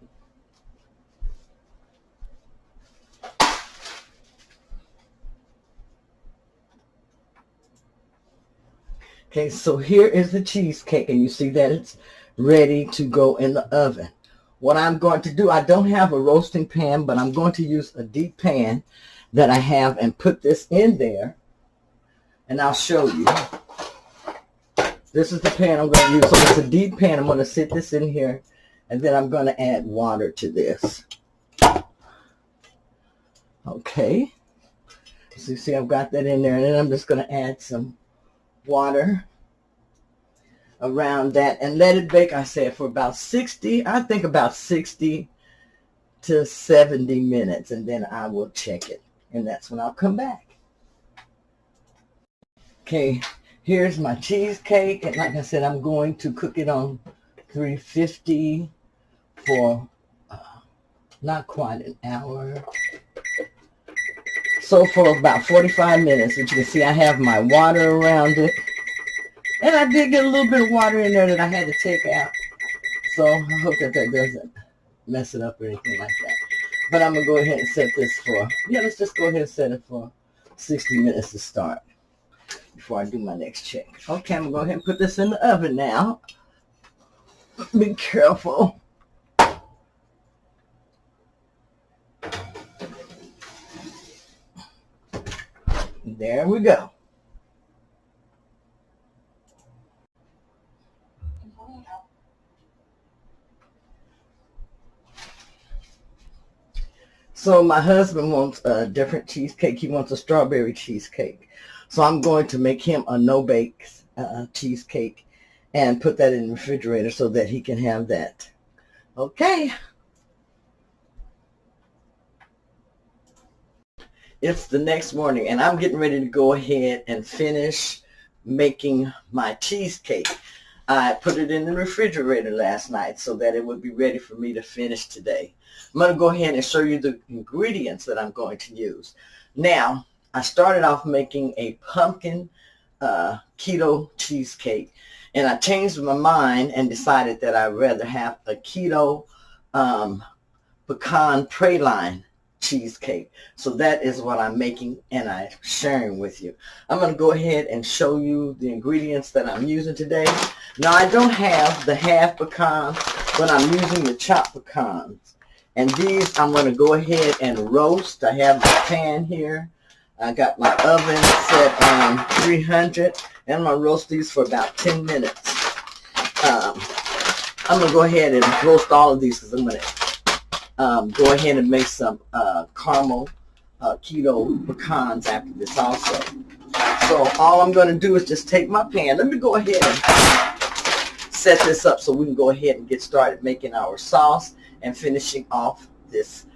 Okay, so here is the cheesecake, and you see that it's ready to go in the oven. What I'm going to do, I don't have a roasting pan, but I'm going to use a deep pan that I have and put this in there, and I'll show you. This is the pan I'm going to use. So it's a deep pan. I'm going to sit this in here, and then I'm going to add water to this. Okay, so you see I've got that in there, and then I'm just going to add some water around that and let it bake, I said, for about 60 to 70 minutes, and then I will check it, and that's when I'll come back. Okay, here's my cheesecake, and like I said, I'm going to cook it on 350 for not quite an hour. So for about 45 minutes, as you can see, I have my water around it. And I did get a little bit of water in there that I had to take out. So I hope that that doesn't mess it up or anything like that. But I'm going to go ahead and set this for, let's just go ahead and set it for 60 minutes to start before I do my next check. Okay, I'm going to go ahead and put this in the oven now. Be careful. There we go. So my husband wants a different cheesecake. He wants a strawberry cheesecake. So I'm going to make him a no-bake cheesecake and put that in the refrigerator so that he can have that. Okay. It's the next morning, and I'm getting ready to go ahead and finish making my cheesecake. I put it in the refrigerator last night so that it would be ready for me to finish today. I'm going to go ahead and show you the ingredients that I'm going to use. Now, I started off making a pumpkin keto cheesecake, and I changed my mind and decided that I'd rather have a keto pecan praline cheesecake. So that is what I'm making and I'm sharing with you. I'm going to go ahead and show you the ingredients that I'm using today. Now, I don't have the half pecan, but I'm using the chopped pecans. And these I'm going to go ahead and roast. I have the pan here. I got my oven set on 300, and I'm going to roast these for about 10 minutes. I'm going to go ahead and roast all of these because I'm going to go ahead and make some caramel keto pecans after this also. So all I'm going to do is just take my pan. Let me go ahead and set this up so we can go ahead and get started making our sauce and finishing off this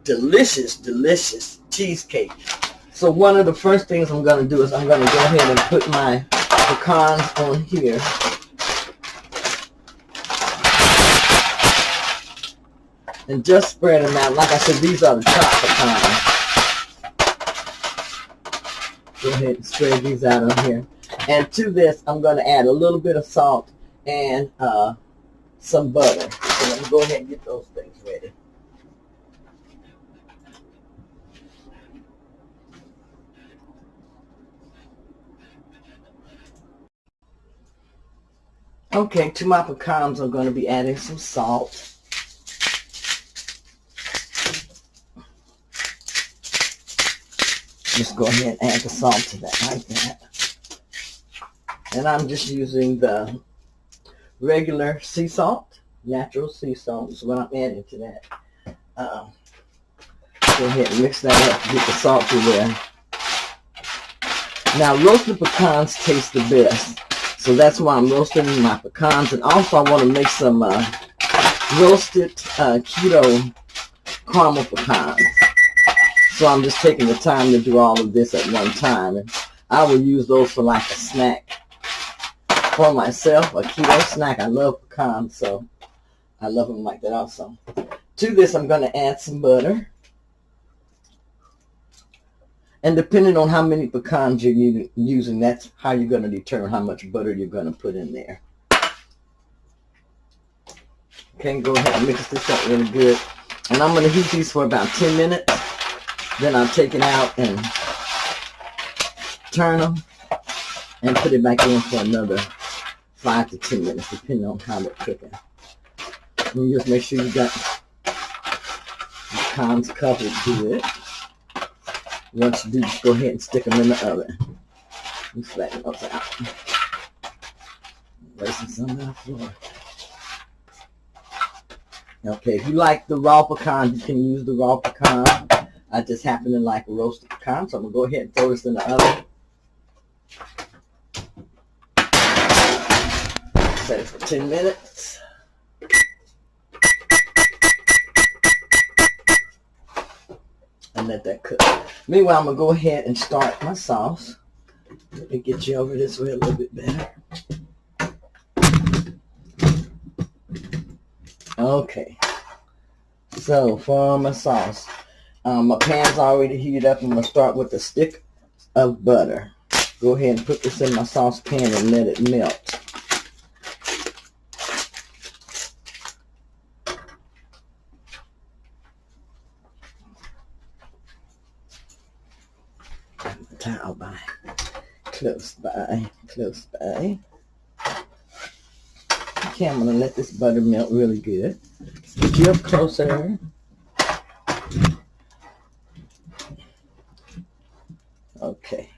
delicious, delicious cheesecake. So one of the first things I'm going to do is I'm going to go ahead and put my pecans on here. And just spread them out. Like I said, these are the chopped pecans. Go ahead and spread these out on here. And to this, I'm going to add a little bit of salt and some butter. So let me go ahead and get those things ready. Okay, to my pecans, I'm going to be adding some salt. Just go ahead and add the salt to that like that. And I'm just using the regular sea salt, natural sea salt is what I'm adding to that. Go ahead and mix that up to get the salt through there. Now, roasted pecans taste the best. So that's why I'm roasting my pecans. And also I want to make some roasted keto caramel pecans. So I'm just taking the time to do all of this at one time. And I will use those for like a snack for myself, a keto snack. I love pecans, so I love them like that also. To this, I'm going to add some butter. And depending on how many pecans you're using, that's how you're going to determine how much butter you're going to put in there. Okay, go ahead and mix this up really good. And I'm going to heat these for about 10 minutes. Then I'll take it out and turn them and put it back in for another 5 to 10 minutes, depending on how they're cooking. And just make sure you got the pecans covered good. Once you do, just go ahead and stick them in the oven. And flatten those out. Racing some on the floor. Okay, if you like the raw pecan, you can use the raw pecan. I just happen to like a roasted pecan, so I'm going to go ahead and throw this in the oven. Set it for 10 minutes. And let that cook. Meanwhile, I'm going to go ahead and start my sauce. Let me get you over this way a little bit better. Okay. So, for my sauce. My pan's already heated up. I'm going to start with a stick of butter. Go ahead and put this in my saucepan and let it melt. towel by. Close by, close by. Okay, I'm going to let this butter melt really good. Get you up closer. Okay.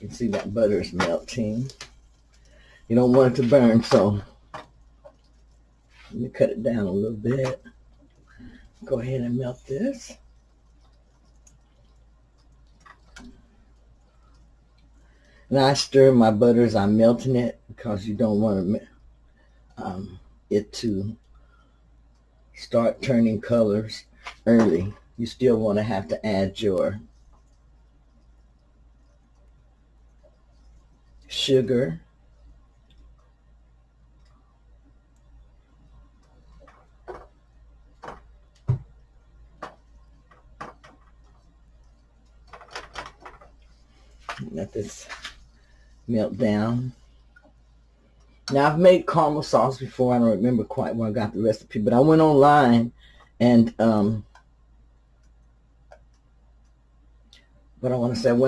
You can see that butter is melting. You don't want it to burn, so let me cut it down a little bit. Go ahead and melt this. And I stir my butter as I'm melting it because you don't want it to start turning colors early. You still want to have to add your sugar. Let this melt down. Now, I've made caramel sauce before. I don't remember quite where I got the recipe, but I went online and I went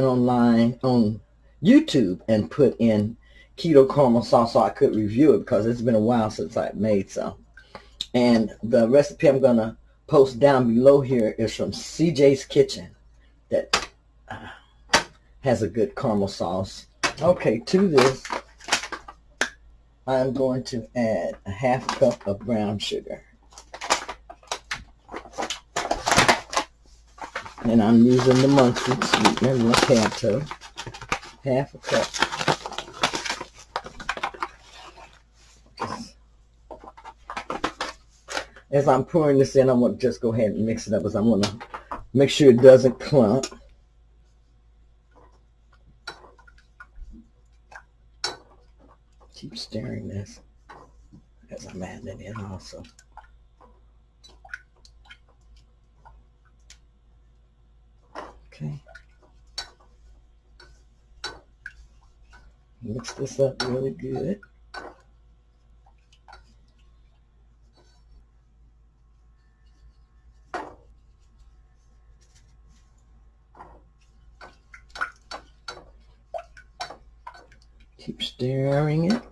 online on YouTube and put in keto caramel sauce so I could review it because it's been a while since I made some. And the recipe I'm going to post down below here is from CJ's Kitchen that has a good caramel sauce. Okay, to this, I'm going to add a half cup of brown sugar. And I'm using the monk fruit sweetener, the Canto. Half a cup. As I'm pouring this in, I'm going to just go ahead and mix it up because I want to make sure it doesn't clump. Keep stirring this as I'm adding it in also. Okay. Mix this up really good. Keep stirring it.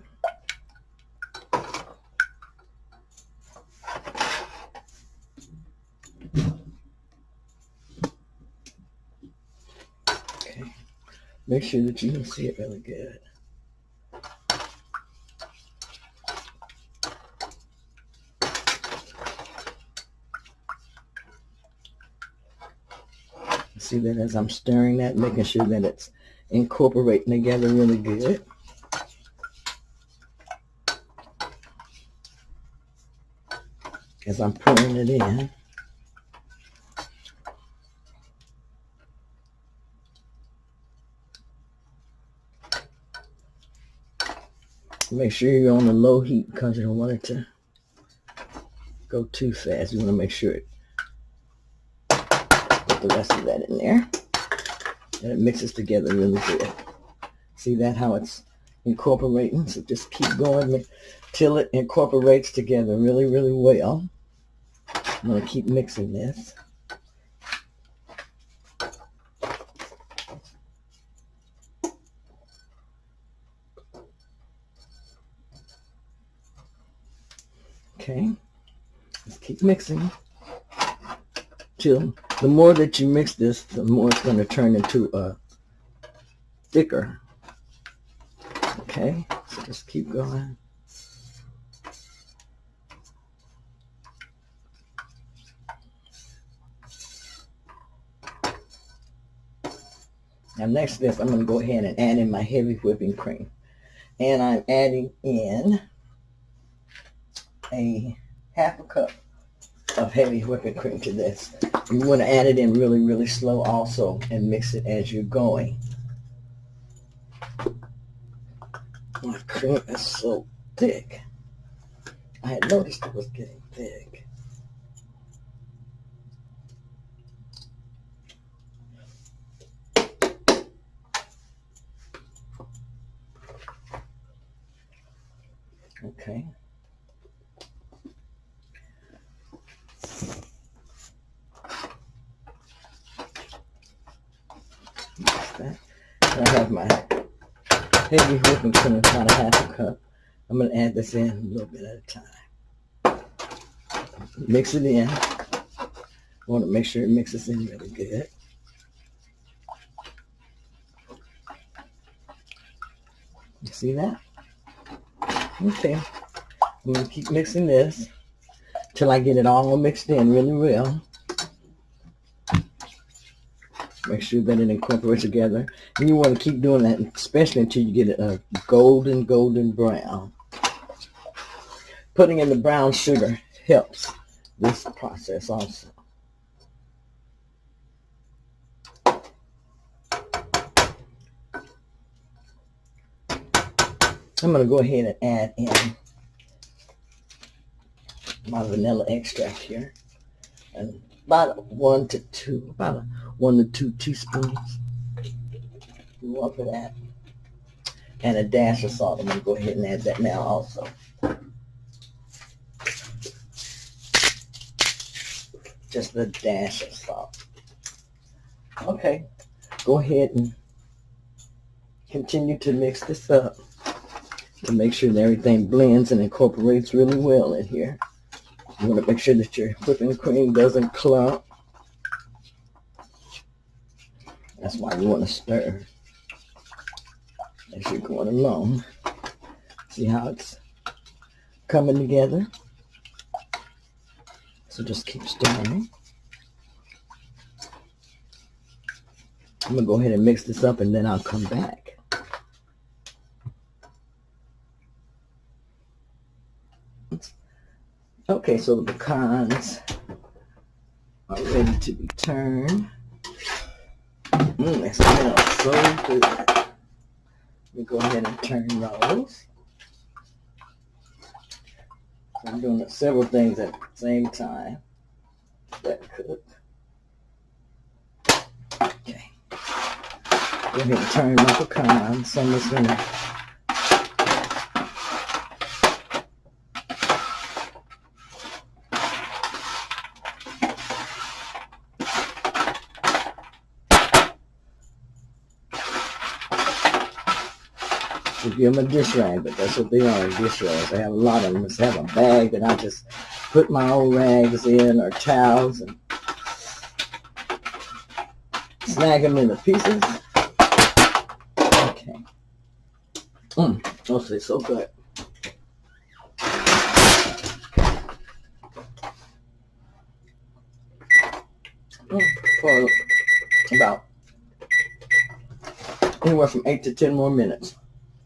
Okay. Make sure that you can see it really good. See that as I'm stirring that, making sure that it's incorporating together really good. As I'm pouring it in. Make sure you're on the low heat because you don't want it to go too fast. You want to make sure it put the rest of that in there. And it mixes together really good. See that, how it's incorporating? So just keep going till it incorporates together really, really well. I'm going to keep mixing this. Okay, let's keep mixing till the more that you mix this, the more it's going to turn into a thicker. Okay, so just keep going. Now next to this, I'm going to go ahead and add in my heavy whipping cream. And I'm adding in a half a cup of heavy whipping cream to this. You want to add it in really, really slow also and mix it as you're going. My cream is so thick. I had noticed it was getting thick. Okay. That. I have my heavy whipping cream, about a half a cup. I'm going to add this in a little bit at a time. Mix it in. I want to make sure it mixes in really good. You see that? Okay. I'm going to keep mixing this till I get it all mixed in really well. Make sure that it incorporates together. And you want to keep doing that, especially until you get it a golden brown. Putting in the brown sugar helps this process also. I'm going to go ahead and add in my vanilla extract here. And about 1 to 2 teaspoons. You want for that. And a dash of salt. I'm going to go ahead and add that now also. Just a dash of salt. Okay. Go ahead and continue to mix this up to make sure that everything blends and incorporates really well in here. You want to make sure that your whipping cream doesn't clump. That's why you want to stir as you're going along. See how it's coming together? So just keep stirring. I'm going to go ahead and mix this up and then I'll come back. Okay, so the pecans are ready to be turned. It smells so good. Let me go ahead and turn those. So I'm doing several things at the same time. That cook. Okay. Go ahead and turn my pecans. Some is going to give them a dish rag, but that's what they are, dish rags. I have a lot of them. Just have a bag that I just put my old rags in or towels and snag them into pieces. Okay. Oh, it's so good. For about anywhere from 8 to 10 more minutes.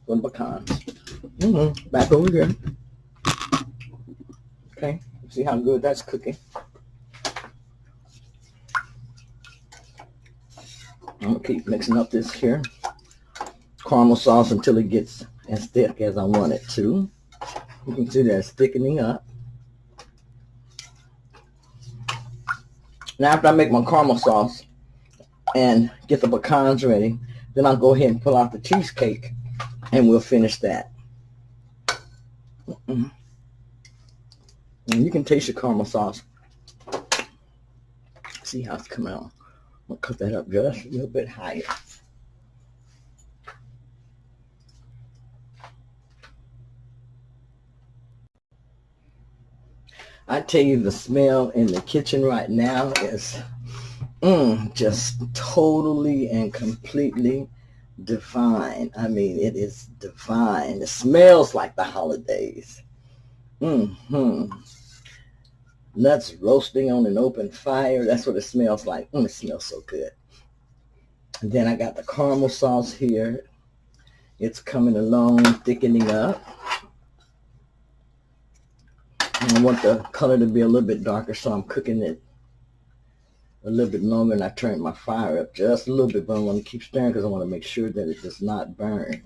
With pecans. Back over here. Okay, see how good that's cooking. I'm gonna keep mixing up this here caramel sauce until it gets as thick as I want it to. You can see that it's thickening up. Now after I make my caramel sauce and get the pecans ready, then I'll go ahead and pull out the cheesecake and we'll finish that. And you can taste your caramel sauce. See how it's coming out. I'm going to cook that up just a little bit higher. I tell you, the smell in the kitchen right now is just totally and completely divine. I mean, it is divine. It smells like the holidays. Nuts roasting on an open fire. That's what it smells like. It smells so good. And then I got the caramel sauce here. It's coming along, thickening up. And I want the color to be a little bit darker, so I'm cooking it a little bit longer, and I turned my fire up just a little bit, but I want to keep stirring because I want to make sure that it does not burn.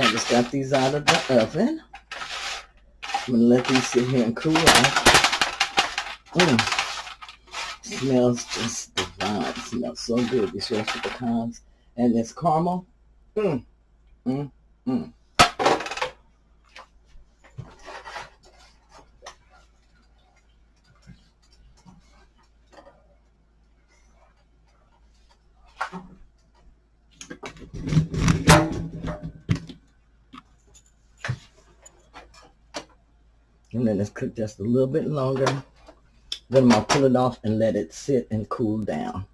I just got these out of the oven. I'm going to let these sit here and cool off. Smells just divine. It smells so good. These roasted pecans and this caramel. Mm, mm, mm. And then it's cooked just a little bit longer. Then I'm going to pull it off and let it sit and cool down.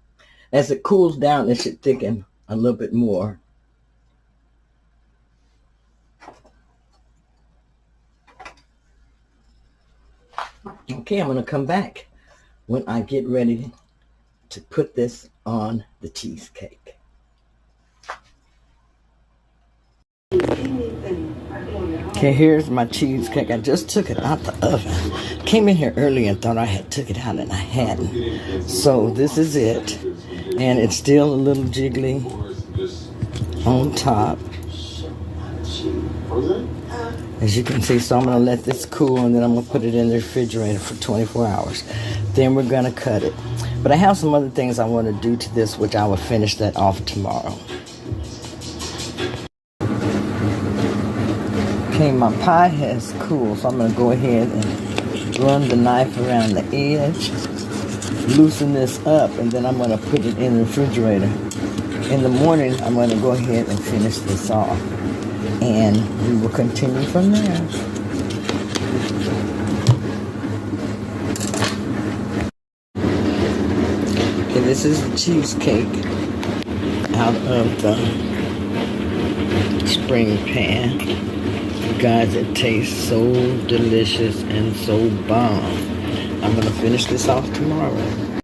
As it cools down, it should thicken a little bit more. Okay, I'm going to come back when I get ready to put this on the cheesecake. Okay, here's my cheesecake. I just took it out the oven. Came in here early and thought I had took it out and I hadn't. So this is it. And it's still a little jiggly on top. As you can see, so I'm going to let this cool and then I'm going to put it in the refrigerator for 24 hours. Then we're going to cut it. But I have some other things I want to do to this, which I will finish that off tomorrow. Okay, my pie has cooled, so I'm going to go ahead and run the knife around the edge, loosen this up, and then I'm going to put it in the refrigerator. In the morning, I'm going to go ahead and finish this off, and we will continue from there. Okay, this is the cheesecake out of the spring pan. Guys, it tastes so delicious and so bomb. I'm going to finish this off tomorrow.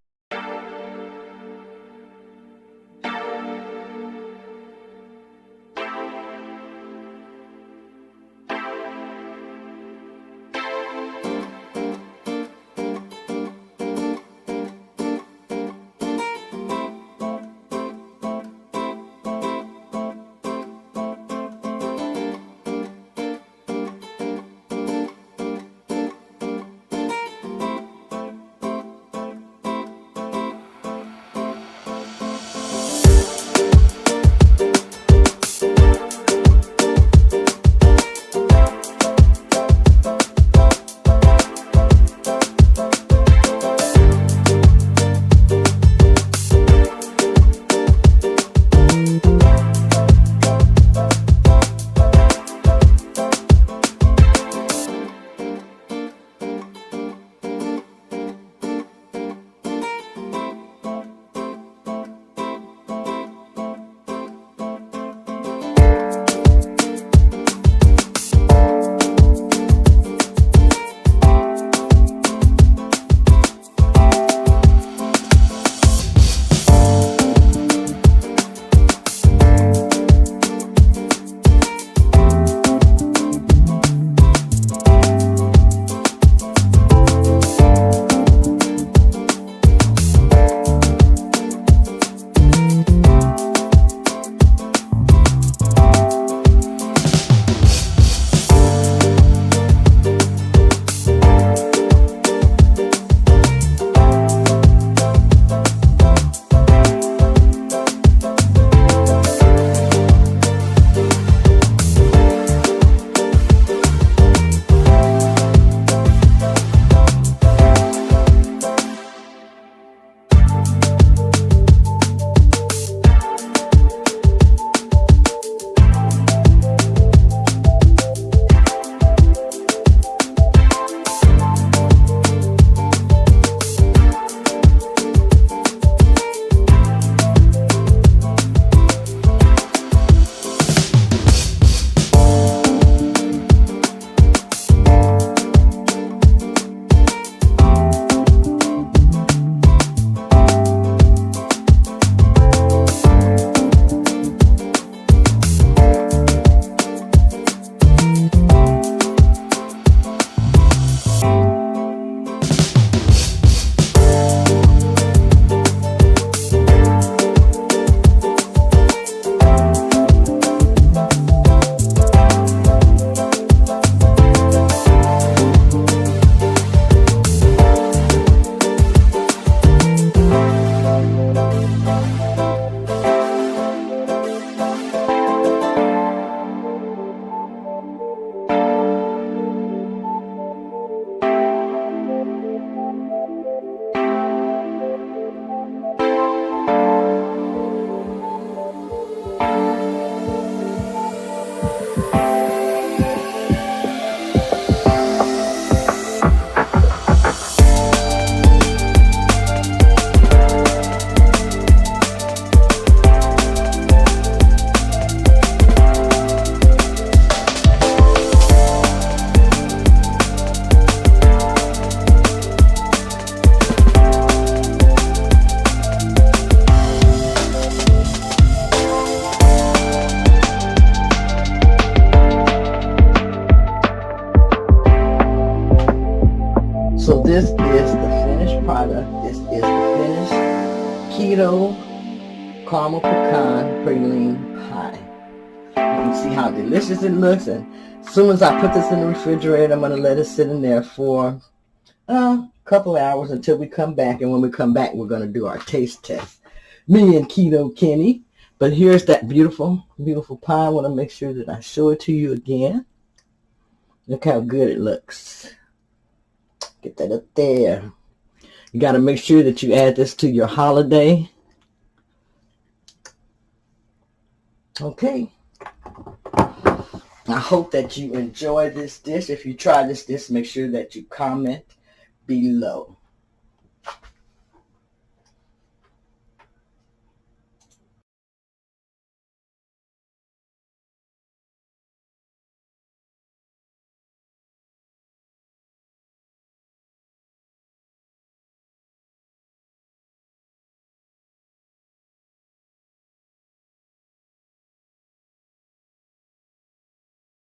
this is the finished product. This is the finished keto caramel pecan praline pie. You can see how delicious it looks, and as soon as I put this in the refrigerator, I'm going to let it sit in there for a couple hours until we come back. And when we come back, we're going to do our taste test. Me and Keto Kenny. But here's that beautiful, beautiful pie. I want to make sure that I show it to you again. Look how good it looks. Get that up there. You got to make sure that you add this to your holiday. Okay. I hope that you enjoy this dish. If you try this dish, make sure that you comment below.